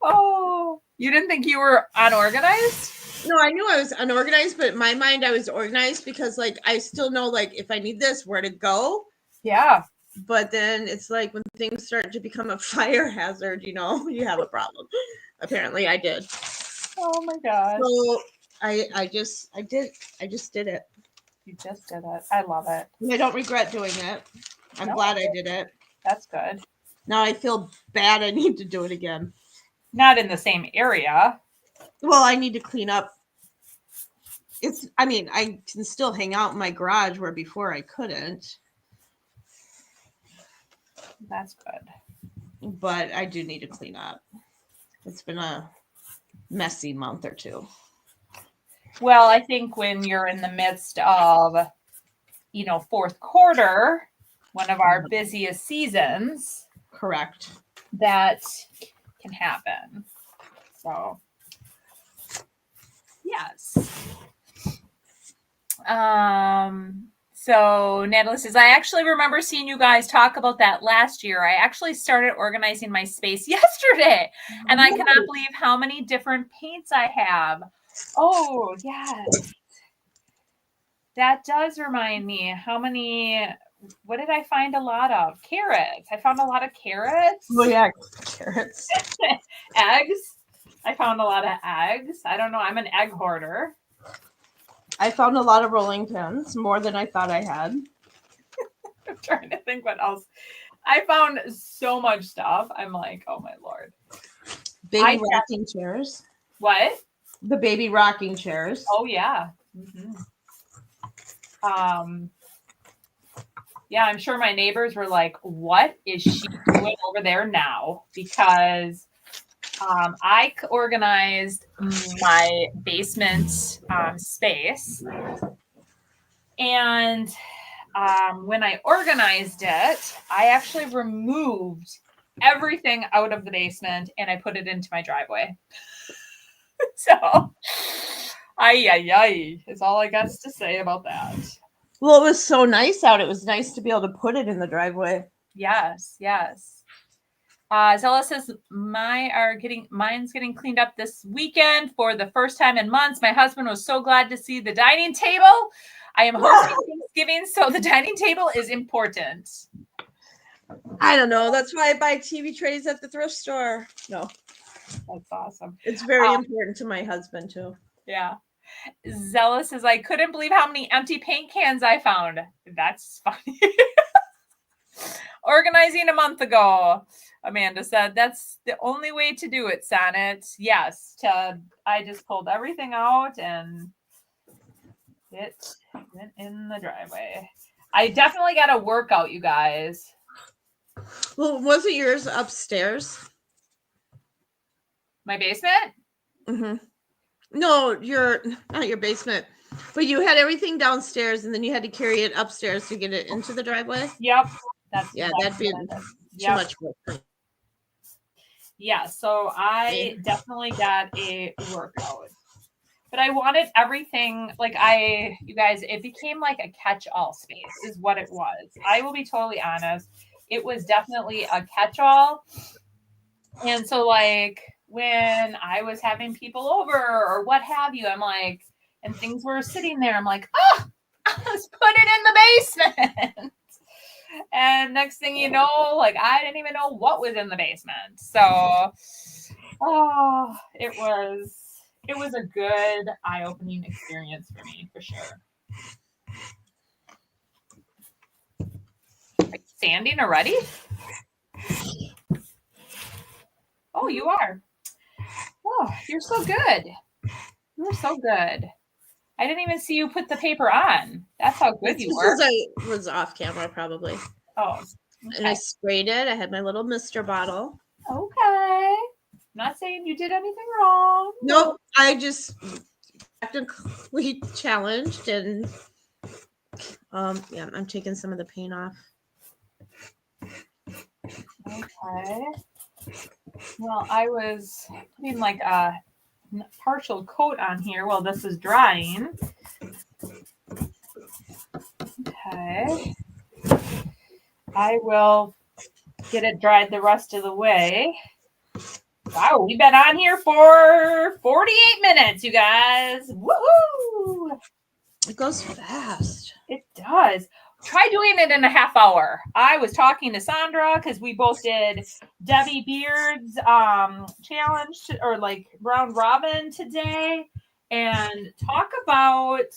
Oh, you didn't think you were unorganized? No, I knew I was unorganized, but in my mind I was organized because I still know if I need this, where to go. Yeah. But then it's like when things start to become a fire hazard, you have a problem. Apparently I did. Oh my God. So I just did it. You just did it. I love it. And I don't regret doing it. I'm glad I did it. That's good. Now I feel bad. I need to do it again. Not in the same area. Well, I need to clean up. I can still hang out in my garage where before I couldn't. That's good. But I do need to clean up. It's been a messy month or two. Well, I think when you're in the midst of, fourth quarter, one of our busiest seasons. Correct. That can happen. So, yes. So Natalie says, I actually remember seeing you guys talk about that last year. I actually started organizing my space yesterday, and I cannot believe how many different paints I have. Oh, yes. That does remind me what did I find a lot of? Carrots. I found a lot of carrots. Oh, yeah, carrots. Eggs. I found a lot of eggs. I don't know. I'm an egg hoarder. I found a lot of rolling pins, more than I thought I had. I'm trying to think what else. I found so much stuff. I'm like, oh my Lord. Baby rocking chairs. What? The baby rocking chairs. Oh yeah. Yeah, I'm sure my neighbors were like, what is she doing over there now? Because I organized my basement space. And when I organized it, I actually removed everything out of the basement and I put it into my driveway. So, ay, is all I got to say about that. Well, it was so nice out. It was nice to be able to put it in the driveway. Yes. Zella says mine's getting cleaned up this weekend for the first time in months. My husband was so glad to see the dining table. I am hosting Thanksgiving, so the dining table is important. I don't know. That's why I buy TV trays at the thrift store. No, that's awesome. It's very important to my husband too. Yeah. Zella says, I couldn't believe how many empty paint cans I found. That's funny. Organizing a month ago, Amanda said, that's the only way to do it, Sonnet. Yes, I just pulled everything out and it went in the driveway. I definitely got a workout, you guys. Well, wasn't yours upstairs? My basement? Mm-hmm. No, not your basement, but you had everything downstairs and then you had to carry it upstairs to get it into the driveway. Yep. That'd be too much work. Yeah, so I definitely got a workout. But I wanted everything, you guys, it became like a catch-all space is what it was. I will be totally honest. It was definitely a catch-all. And so when I was having people over or what have you, I'm like, and things were sitting there, I'm like, let's put it in the basement. And next thing you know, I didn't even know what was in the basement. So, it was a good eye-opening experience for me, for sure. Are you sanding already? Oh, you are. Oh, you're so good. You're so good. I didn't even see you put the paper on. That's how good you were. Because I was off camera, probably. Oh. Okay. And I sprayed it. I had my little Mr. bottle. Okay. I'm not saying you did anything wrong. Nope. I just technically challenged and I'm taking some of the paint off. Okay. Well, I was putting a partial coat on here while this is drying. Okay. I will get it dried the rest of the way. Wow, we've been on here for 48 minutes, you guys. Woohoo! It goes fast. It does. Try doing it in a half hour. I was talking to Sandra because we both did Debbie Beard's challenge or round robin today, and talk about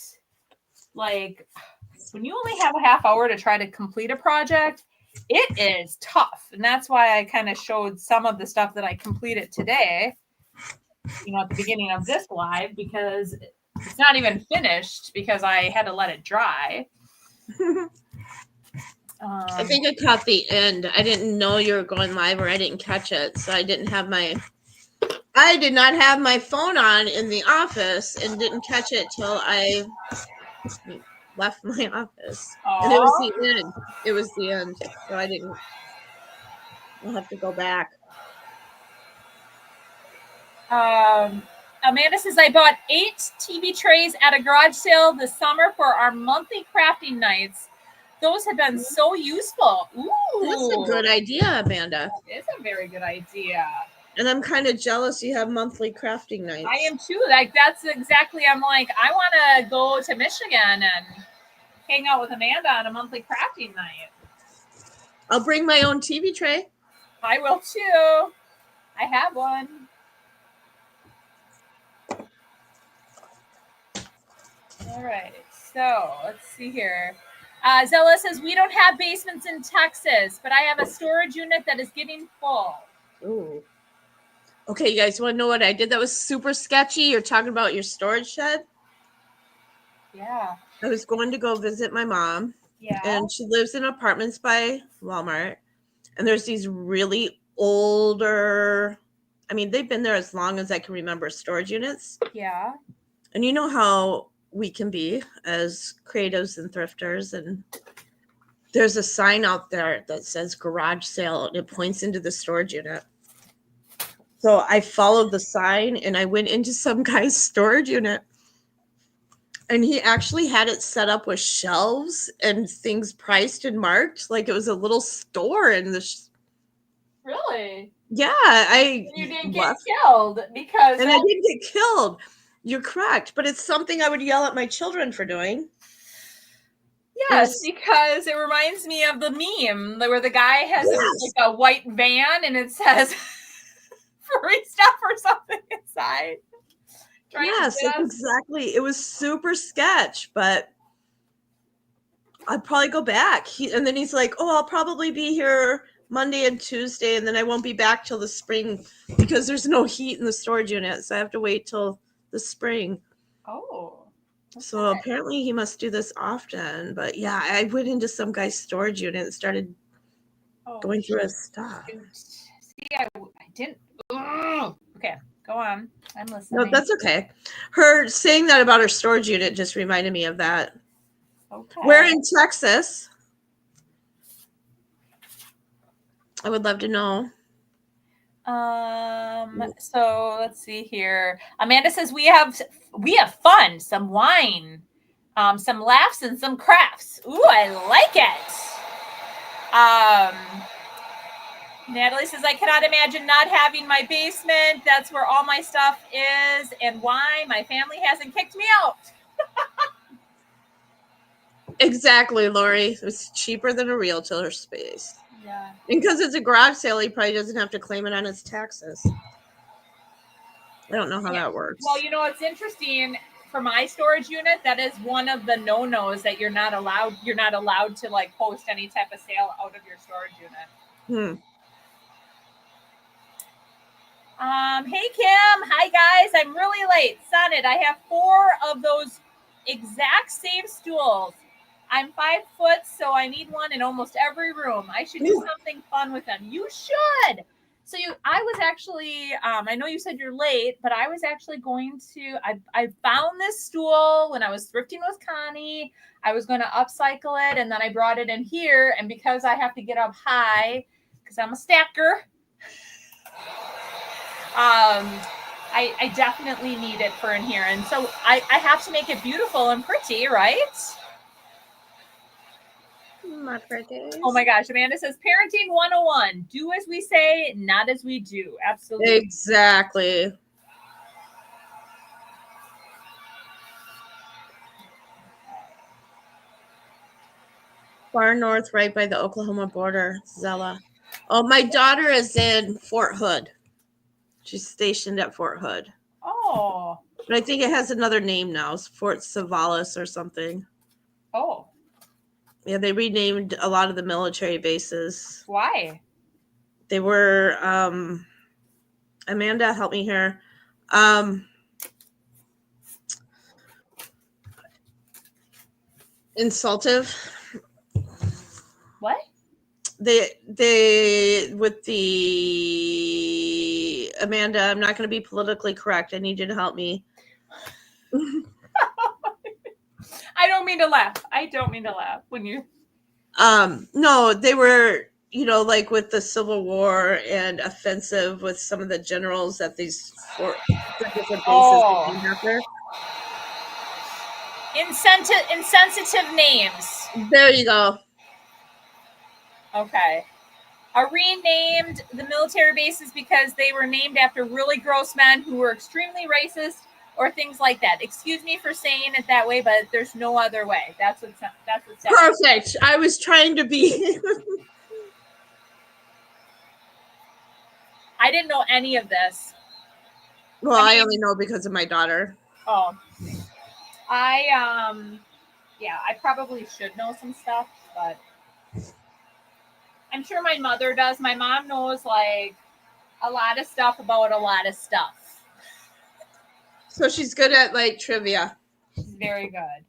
when you only have a half hour to try to complete a project, it is tough. And that's why I kind of showed some of the stuff that I completed today, at the beginning of this live, because it's not even finished because I had to let it dry. I think I caught the end. I didn't know you were going live, or I didn't catch it. So I did not have my phone on in the office and didn't catch it till I left my office. Aww. And it was the end. It was the end. So I'll have to go back. Amanda says, I bought 8 TV trays at a garage sale this summer for our monthly crafting nights. Those have been so useful. Ooh. That's a good idea, Amanda. It is a very good idea. And I'm kind of jealous you have monthly crafting nights. I am too. That's exactly, I'm like, I want to go to Michigan and hang out with Amanda on a monthly crafting night. I'll bring my own TV tray. I will too. I have one. All right. So let's see here. Zella says, we don't have basements in Texas, but I have a storage unit that is getting full. Ooh. Okay, you guys want to know what I did that was super sketchy? You're talking about your storage shed? Yeah. I was going to go visit my mom. Yeah. And she lives in apartments by Walmart. And there's these really older, I mean, they've been there as long as I can remember, storage units. Yeah. And you know how we can be as creatives and thrifters. And there's a sign out there that says garage sale, and it points into the storage unit. So I followed the sign and I went into some guy's storage unit. And he actually had it set up with shelves and things priced and marked like it was a little store in the. Really? Yeah, You didn't get killed because. And I didn't get killed. You're correct, but it's something I would yell at my children for doing. Yes, because it reminds me of the meme where the guy has like a white van and it says free stuff or something inside. Yes, that's exactly. It was super sketch, but I'd probably go back. And then he's like, "Oh, I'll probably be here Monday and Tuesday, and then I won't be back till the spring because there's no heat in the storage unit, so I have to wait till the spring." Oh. Okay. So apparently he must do this often. But yeah, I went into some guy's storage unit and started going through his stuff. See, I didn't. Ugh. Okay, go on. I'm listening. No, that's okay. Her saying that about her storage unit just reminded me of that. Okay. Where in Texas? I would love to know. So let's see here. Amanda says we have fun, some wine, some laughs, and some crafts. Ooh, I like it. Natalie says I cannot imagine not having my basement. That's where all my stuff is, and why my family hasn't kicked me out. Exactly, Lori. It's cheaper than a realtor space. Yeah. And because it's a garage sale, he probably doesn't have to claim it on his taxes. I don't know how that works. Well, you know, it's interesting. For my storage unit, that is one of the no-nos that you're not allowed to like post any type of sale out of your storage unit. Hey Kim, hi guys. I'm really late. Sonnet, I have 4 of those exact same stools. I'm 5 foot, so I need one in almost every room. I should do something fun with them. You should. So I was actually, I know you said you're late, but I was actually going to, I found this stool when I was thrifting with Connie. I was going to upcycle it, and then I brought it in here. And because I have to get up high, because I'm a stacker, I definitely need it for in here. And so I have to make it beautiful and pretty, right? My pretty. Oh my gosh. Amanda says parenting 101. Do as we say, not as we do. Absolutely. Exactly. Far north, right by the Oklahoma border, Zella. Oh, my daughter is in Fort Hood. She's stationed at Fort Hood. Oh. But I think it has another name now. It's Fort Savalas or something. Oh. Yeah, they renamed a lot of the military bases. Why? They were, Amanda, help me here. Insultive. What? They with the Amanda, I'm not going to be politically correct. I need you to help me. I don't mean to laugh. When you. No, they were, like with the Civil War and offensive with some of the generals at these different bases. Insensitive names. There you go. Okay. Are renamed the military bases because they were named after really gross men who were extremely racist or things like that. Excuse me for saying it that way, but there's no other way. That's what's perfect. I was trying to be. I didn't know any of this. Well, I only know because of my daughter. Oh. Yeah, I probably should know some stuff, but I'm sure my mother does. My mom knows like a lot of stuff about a lot of stuff. So she's good at like trivia. She's very good.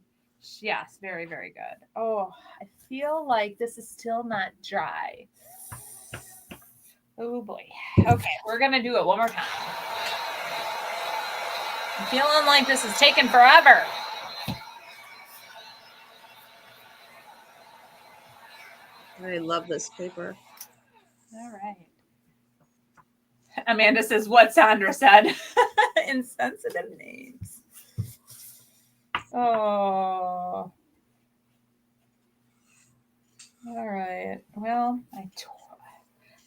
Yes, very, very good. Oh, I feel like this is still not dry. Oh boy. Okay, we're gonna do it one more time. I'm feeling like this is taking forever. I love this paper. All right. Amanda says what Sandra said. Insensitive names. Oh. All right. Well,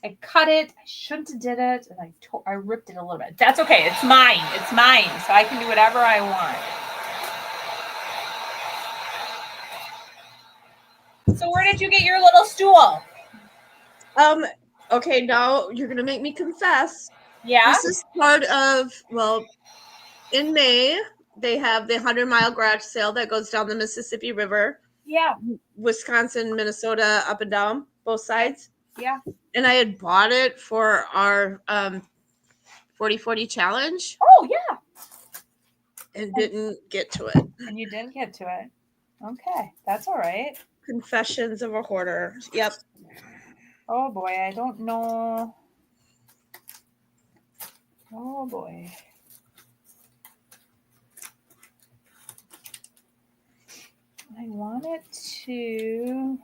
I cut it. I shouldn't have did it, and I ripped it a little bit. That's okay. It's mine. It's mine, so I can do whatever I want. So where did you get your little stool? Okay, now you're gonna make me confess. Yeah. This is part of, well, in May, they have the 100-mile garage sale that goes down the Mississippi River. Yeah. Wisconsin, Minnesota, up and down, both sides. Yeah. And I had bought it for our 40/40 challenge. Oh, yeah. And didn't get to it. And you didn't get to it. Okay, that's all right. Confessions of a Hoarder. Yep. Oh boy, I don't know. Oh boy. I want it to.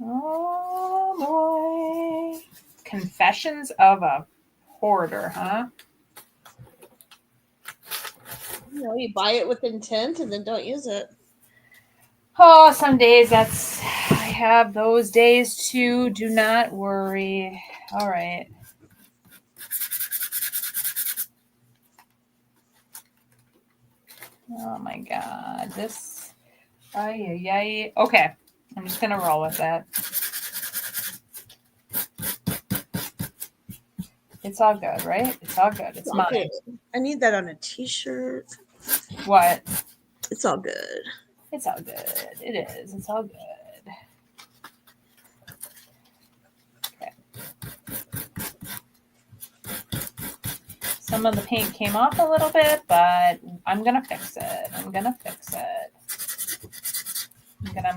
Oh boy. Confessions of a Hoarder, huh? You know, you buy it with intent and then don't use it. Oh, some days I have those days too. Do not worry. All right. Oh my God. This. Okay. I'm just going to roll with that. It's all good, right? It's all good. It's mine. Good. I need that on a t-shirt. What? It's all good. It's all good. It is. It's all good. Okay. Some of the paint came off a little bit, but I'm going to fix it. I'm going to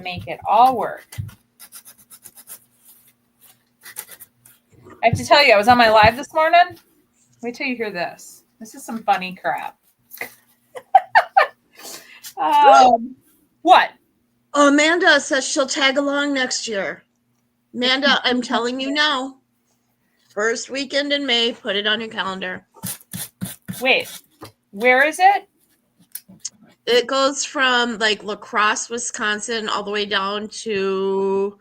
make it all work. I have to tell you, I was on my live this morning. Wait till you hear this. This is some funny crap. What? Amanda says she'll tag along next year. Amanda, I'm telling you now. First weekend in May, put it on your calendar. Wait, where is it? It goes from like La Crosse, Wisconsin, all the way down to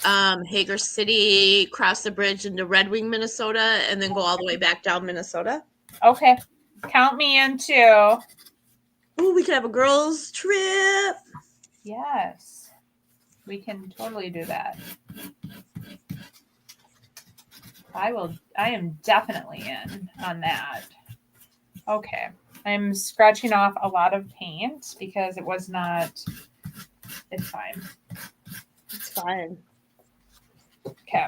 Hager City, cross the bridge into Red Wing, Minnesota, and then go all the way back down Minnesota. Okay. Count me in too. Ooh, we could have a girls' trip. Yes. We can totally do that. I am definitely in on that. Okay. I'm scratching off a lot of paint because it was not. It's fine. It's fine. Okay.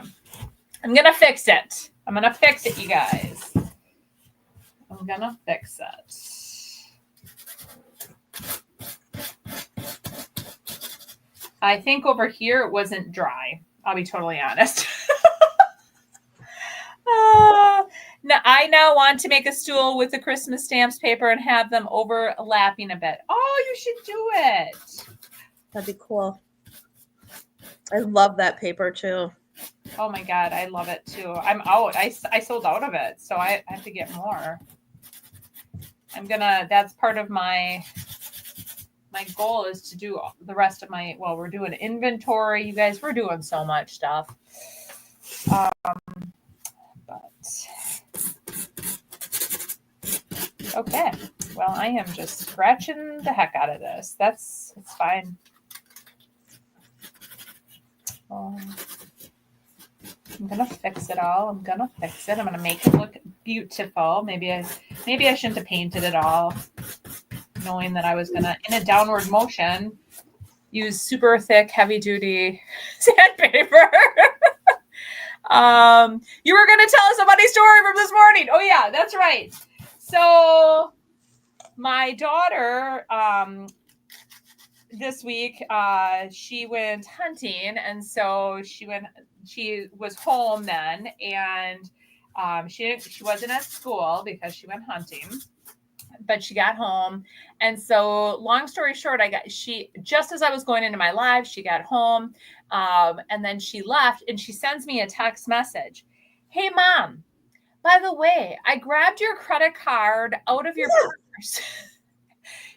I'm going to fix it. I'm going to fix it, you guys. I'm going to fix it. I think over here it wasn't dry. I'll be totally honest. Now, I now want to make a stool with the Christmas stamps paper and have them overlapping a bit. Oh, you should do it. That'd be cool. I love that paper too. Oh my God, I love it too. I'm out. I sold out of it, so I have to get more. That's part of my goal is to do the rest of we're doing inventory. You guys, we're doing so much stuff. Okay. Well, I am just scratching the heck out of this. It's fine. I'm gonna fix it all. I'm gonna make it look beautiful. Maybe I shouldn't have painted it all. knowing that I was going to, in a downward motion, use super thick, heavy duty sandpaper. You were going to tell us a funny story from this morning. Oh yeah, that's right. So my daughter, this week, she went hunting, and so she was home then, and she wasn't at school because she went hunting, but she got home. And so long story short, just as I was going into my live, she got home, and then she left, and she sends me a text message. Hey mom, by the way, I grabbed your credit card out of your purse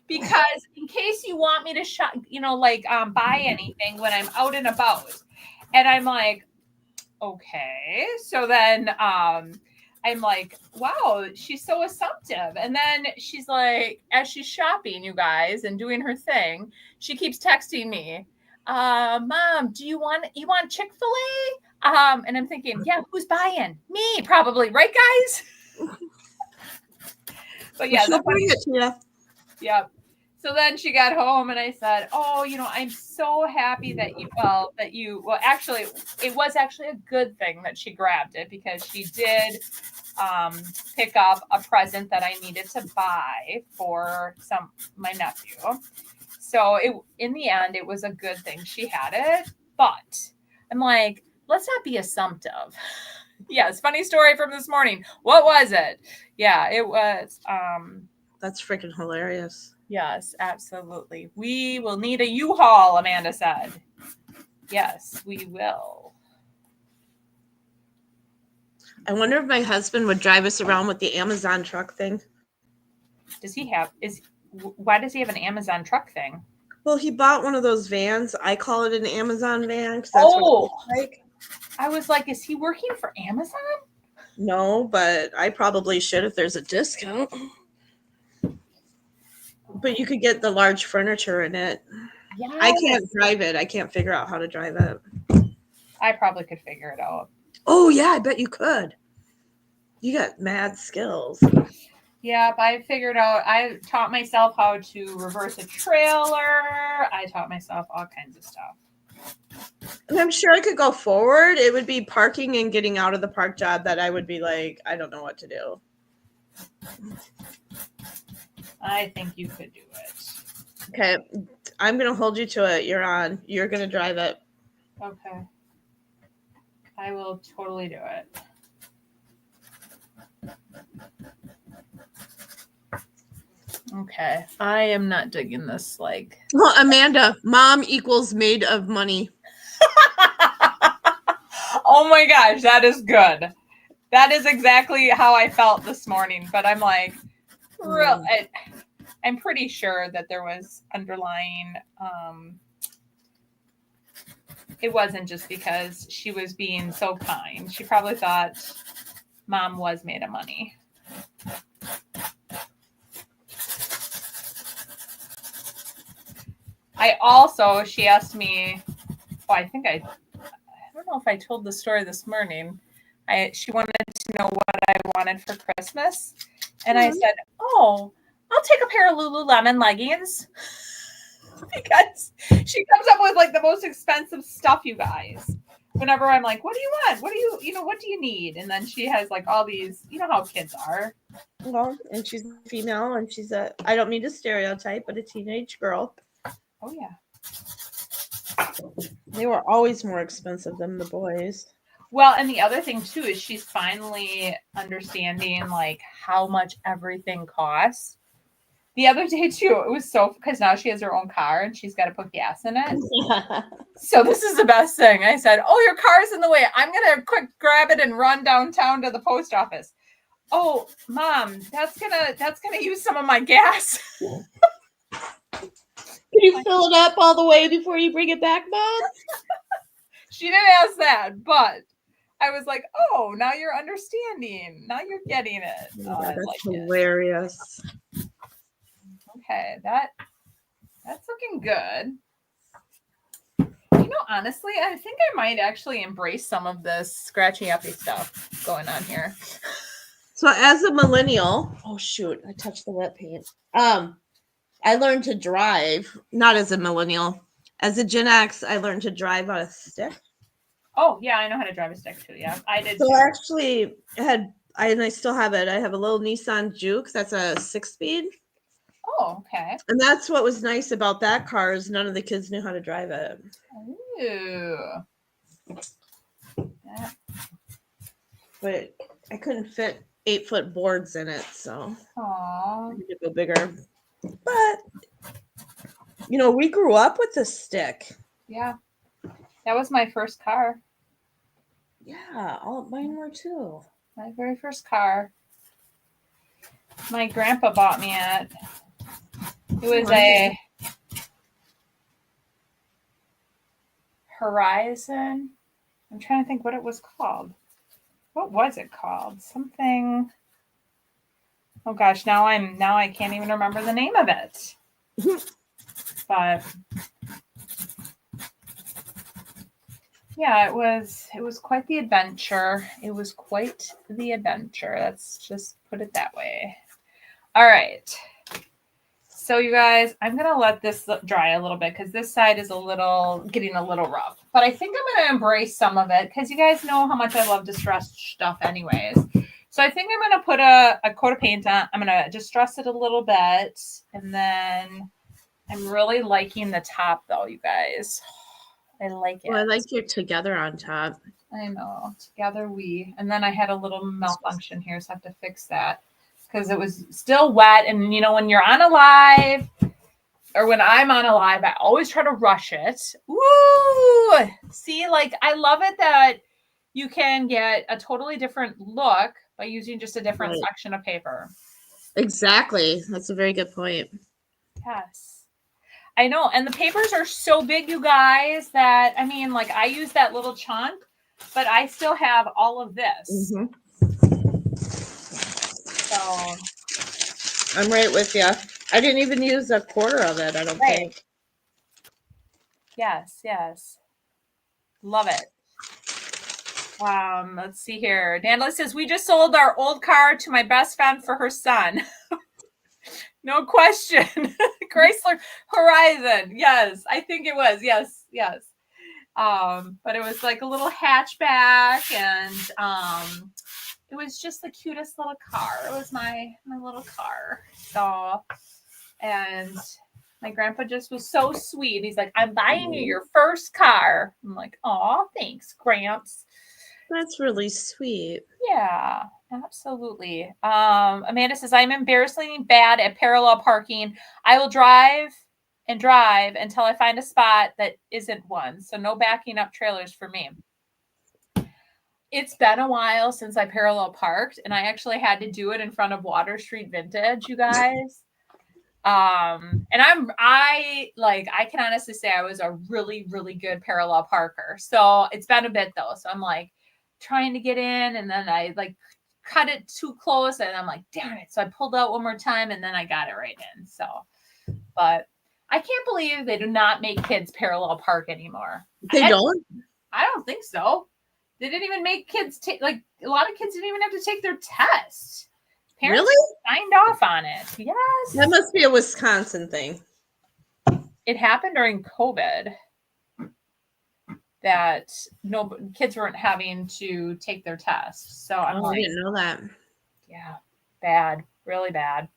because in case you want me to shop, buy anything when I'm out and about. And I'm like, okay. So then I'm like, wow, she's so assumptive. And then she's like, as she's shopping, you guys, and doing her thing, she keeps texting me, mom, you want Chick-fil-A? And I'm thinking, yeah, who's buying? Me, probably, right, guys? But yeah, she'll bring it to you. Yeah. So then she got home, and I said, oh, I'm so happy that actually, it was actually a good thing that she grabbed it, because she did pick up a present that I needed to buy for my nephew. So in the end, it was a good thing she had it. But I'm like, let's not be assumptive. Yes, funny story from this morning. What was it? Yeah, it was. That's freaking hilarious. Yes, absolutely. We will need a U-Haul, Amanda said. Yes, we will. I wonder if my husband would drive us around with the Amazon truck thing. Why does he have an Amazon truck thing? Well, he bought one of those vans. I call it an Amazon van. That's what it's like. I was like, is he working for Amazon? No, but I probably should if there's a discount. But you could get the large furniture in it. Yes. I can't drive it. I can't figure out how to drive it. I probably could figure it out. Oh, yeah, I bet you could. You got mad skills. Yeah, but I figured out, I taught myself how to reverse a trailer. I taught myself all kinds of stuff. And I'm sure I could go forward. It would be parking and getting out of the park job that I would be like, I don't know what to do. I think you could do it. Okay. I'm going to hold you to it. You're on. You're going to drive it. Okay. I will totally do it. Okay. I am not digging this. Well, Amanda, mom equals made of money. Oh my gosh, that is good. That is exactly how I felt this morning. But I'm like, I'm pretty sure that there was underlying, it wasn't just because she was being so kind. She probably thought mom was made of money. She asked me, I don't know if I told the story this morning. She wanted to know what I wanted for Christmas. And I said, I'll take a pair of Lululemon leggings. Because she comes up with the most expensive stuff, you guys. Whenever I'm like, what do you want? What do you need? And then she has all these, how kids are. Well, and she's female, and she's I don't mean to stereotype, but a teenage girl. Oh, yeah. They were always more expensive than the boys. Well, and the other thing, too, is she's finally understanding, how much everything costs. The other day, too, it was because now she has her own car, and she's got to put gas in it. So this is the best thing. I said, your car's in the way. I'm going to quick grab it and run downtown to the post office. Oh, Mom, that's gonna use some of my gas. Can you fill it up all the way before you bring it back, Mom? She didn't ask that, but I was like, now you're understanding. Now you're getting it. That's hilarious. Okay, that's looking good. Honestly, I think I might actually embrace some of this scratchy uppy stuff going on here. So as a millennial, oh shoot, I touched the wet paint. I learned to drive, not as a millennial. As a Gen X, I learned to drive on a stick. Oh, yeah, I know how to drive a stick too. Yeah, I did So too. I actually and I still have it. I have a little Nissan Juke. That's a 6-speed. Oh, okay. And that's what was nice about that car is none of the kids knew how to drive it. Ooh. Yeah. But I couldn't fit 8-foot boards in it, so Aw. I need to go bigger. But we grew up with the stick. Yeah. That was my first car. Yeah, all mine were too. My very first car. My grandpa bought me it. It was a Horizon. I'm trying to think what it was called. What was it called? Something. Oh gosh, now I can't even remember the name of it. But yeah, it was quite the adventure. It was quite the adventure. Let's just put it that way. All right. So you guys, I'm going to let this dry a little bit because this side is getting a little rough. But I think I'm going to embrace some of it because you guys know how much I love distressed stuff anyways. So I think I'm going to put a coat of paint on. I'm going to distress it a little bit. And then I'm really liking the top though, you guys. I like it. Well, I like your together on top. I know. Together we. And then I had a little malfunction here, so I have to fix that because it was still wet. And when you're on a live, or when I'm on a live, I always try to rush it. Woo! See, I love it that you can get a totally different look by using just a different section of paper. Exactly. That's a very good point. Yes. I know. And the papers are so big, you guys, that I use that little chunk, but I still have all of this. Mm-hmm. So I'm right with you. I didn't even use a quarter of it, I don't think. Yes. Love it. Let's see here. Dandela says, we just sold our old car to my best friend for her son. No question. Chrysler Horizon. Yes, I think it was. Yes. But it was like a little hatchback, and it was just the cutest little car. It was my little car. So, and my grandpa just was so sweet. He's like, I'm buying you your first car. I'm like, oh, thanks, Gramps. That's really sweet. Yeah, absolutely. Amanda says, I'm embarrassingly bad at parallel parking. I will drive until I find a spot that isn't one. So no backing up trailers for me. It's been a while since I parallel parked, and I actually had to do it in front of Water Street Vintage, you guys. And I can honestly say I was a really, really good parallel parker. So it's been a bit though. So I'm like trying to get in, and then I cut it too close, and I'm like, damn it. So I pulled out one more time, and then I got it right in. So, but I can't believe they do not make kids parallel park anymore. They don't? I don't think so. They didn't even make kids take, a lot of kids didn't even have to take their test. Parents really signed off on it. Yes. That must be a Wisconsin thing. It happened during COVID that kids weren't having to take their tests. So I'm I didn't know that. Yeah, bad, really bad.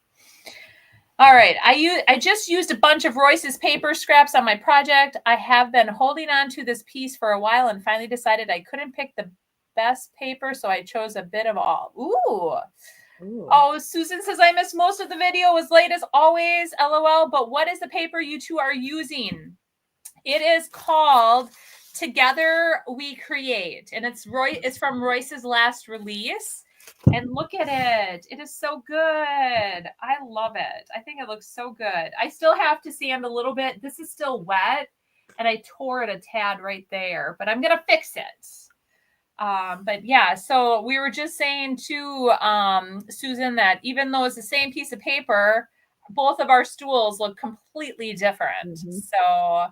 All right, I just used a bunch of Royce's paper scraps on my project. I have been holding on to this piece for a while and finally decided I couldn't pick the best paper, so I chose a bit of all. Ooh. Oh, Susan says, I missed most of the video, was late as always, LOL, but what is the paper you two are using? It is called Together We Create, and it's from Royce's last release. And look at it. It is so good. I love it. I think it looks so good. I still have to sand a little bit. This is still wet, and I tore it a tad right there, but I'm going to fix it. But yeah, so we were just saying to Susan that even though it's the same piece of paper, both of our stools look completely different. Mm-hmm. So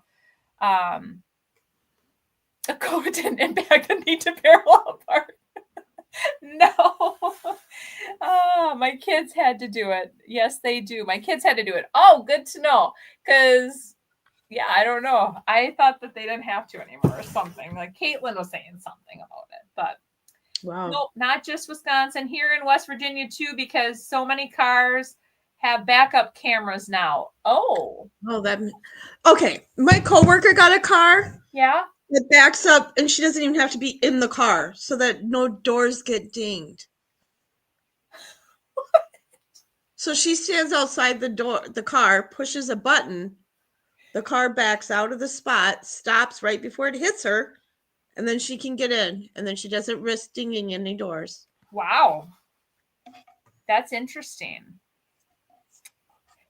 a coat and bag that need to parallel apart. No. Oh Oh, my kids had to do it. Yes, they do. My kids had to do it. Oh, good to know. Because, yeah, I don't know. I thought that they didn't have to anymore or something. Like Caitlin was saying something about it. But Wow. nope, not just Wisconsin. Here in West Virginia, too, because so many cars have backup cameras now. Oh. Okay. My coworker got a car. Yeah. It backs up and she doesn't even have to be in the car so that no doors get dinged. So she stands outside the car, pushes a button, the car backs out of the spot, stops right before it hits her, and then she can get in. And then she doesn't risk dinging any doors. Wow. That's interesting.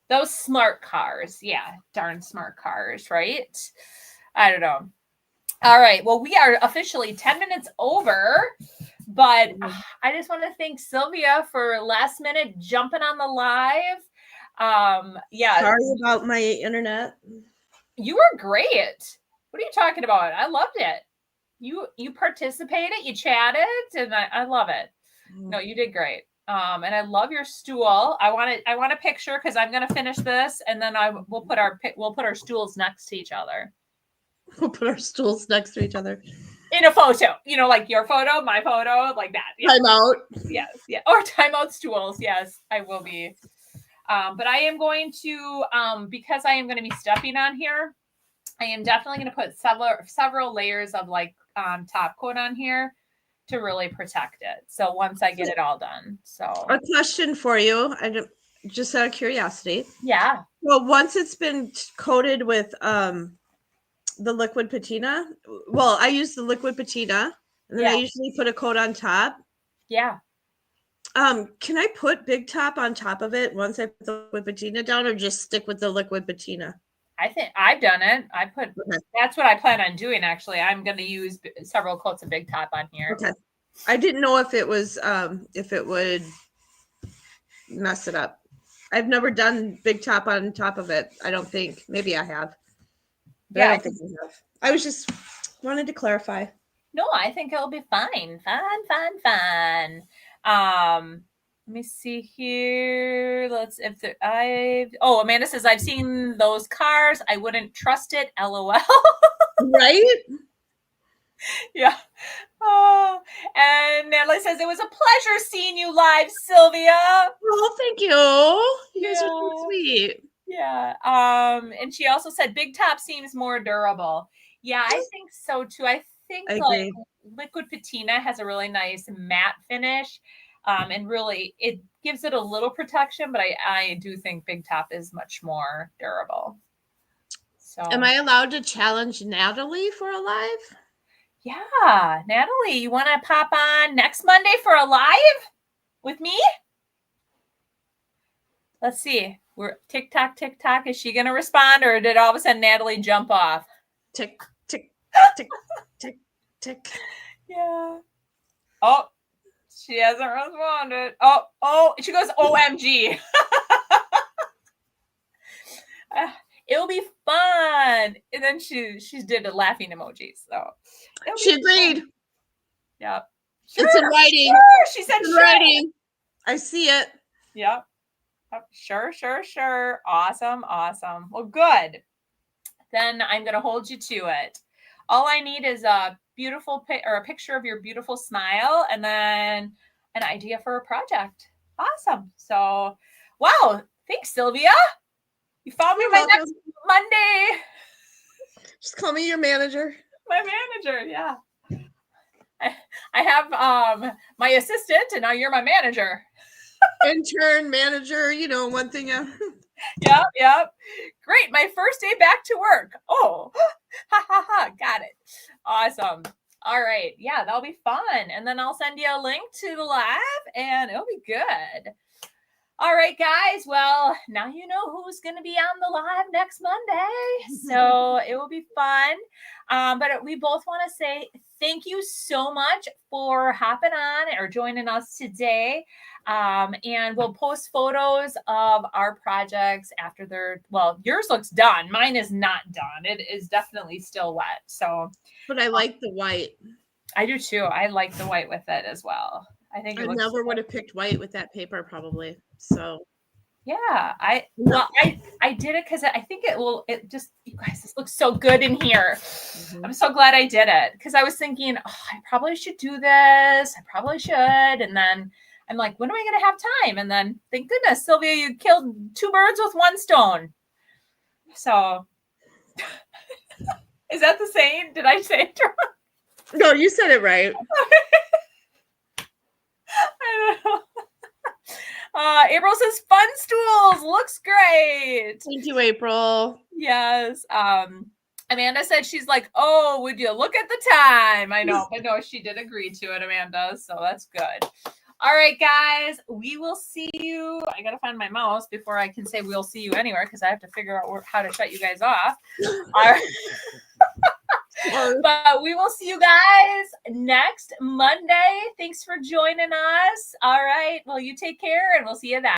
Those smart cars. Yeah, darn smart cars, right? I don't know. All right. Well, we are officially 10 minutes over, but I just want to thank Sylvia for last minute jumping on the live. Yeah. Sorry about my internet. You were great. What are you talking about? I loved it. You participated, you chatted, and I love it. No, you did great. And I love your stool. I want a picture because I'm gonna finish this, and then we'll put our stools next to each other. We'll put our stools next to each other in a photo, like your photo, my photo, like that. Yeah. Time out. Yes, yeah, or timeout stools. Yes, I will be. But I am going to, because I am going to be stepping on here, I am definitely going to put several layers of top coat on here to really protect it. So once I get it all done. So a question for you, just out of curiosity. Yeah. Well, once it's been coated with the liquid patina, well, I use the liquid patina, and then I usually put a coat on top. Yeah. Can I put Big Top on top of it once I put the liquid patina down, or just stick with the liquid patina? I think I've done it. That's what I plan on doing. Actually, I'm going to use several coats of Big Top on here. Okay. I didn't know if it was, if it would mess it up. I've never done Big Top on top of it. I don't think. Maybe I have. But yeah, I don't think I have. I was just wanted to clarify. No, I think it'll be fine. Fun. Let me see here. Amanda says, I've seen those cars. I wouldn't trust it. LOL. Right? Yeah. Oh, and Natalie says, it was a pleasure seeing you live, Sylvia. Oh, thank you. You guys are so sweet. Yeah. And she also said Big Top seems more durable. Yeah, I think so too. I think liquid patina has a really nice matte finish. And really it gives it a little protection, but I do think Big Top is much more durable. So am I allowed to challenge Natalie for a live? Yeah, Natalie, you want to pop on next Monday for a live with me? Let's see. We're tick tock. Is she going to respond, or did all of a sudden Natalie jump off? Tick, tick, tick, tick, tick. Yeah. Oh, she hasn't responded. Oh, she goes, OMG. It'll be fun. And then she did a laughing emoji. So she agreed. Fun. Yep. Sure, it's in writing. Sure. She said it's in writing. I see it. Yep. Sure. Awesome. Well, good. Then I'm going to hold you to it. All I need is a beautiful a picture of your beautiful smile, and then an idea for a project. Awesome. So, wow. Thanks, Sylvia. You found me my next Monday. Just call me your manager. My manager, yeah. I have my assistant, and now you're my manager. Intern, manager, one thing. Yep. Great. My first day back to work. Oh, got it. Awesome. All right. Yeah, that'll be fun. And then I'll send you a link to the live, and it'll be good. All right, guys. Well, now you know who's going to be on the live next Monday. So it will be fun. But we both want to say thank you so much for hopping on or joining us today. And we'll post photos of our projects after yours looks done. Mine is not done. It is definitely still wet. So, but I like the white. I do too. I like the white with it as well. I think I it looks never would have picked white with that paper probably. So yeah, I did it because I think it just, you guys, this looks so good in here. I'm so glad I did it because I was thinking, oh, I probably should do this. I probably should. And then I'm like, when am I going to have time? And then thank goodness, Sylvia, you killed 2 birds with 1 stone. So is that the saying? Did I say it wrong? No, you said it right. I don't know. April says fun stools, looks great. Thank you, April. Yes. Amanda said she's like, oh, would you look at the time? I know, but no, she did agree to it, Amanda. So that's good. All right, guys, we will see you. I got to find my mouse before I can say we'll see you anywhere because I have to figure out how to shut you guys off. All right. But we will see you guys next Monday. Thanks for joining us. All right. Well, you take care and we'll see you then.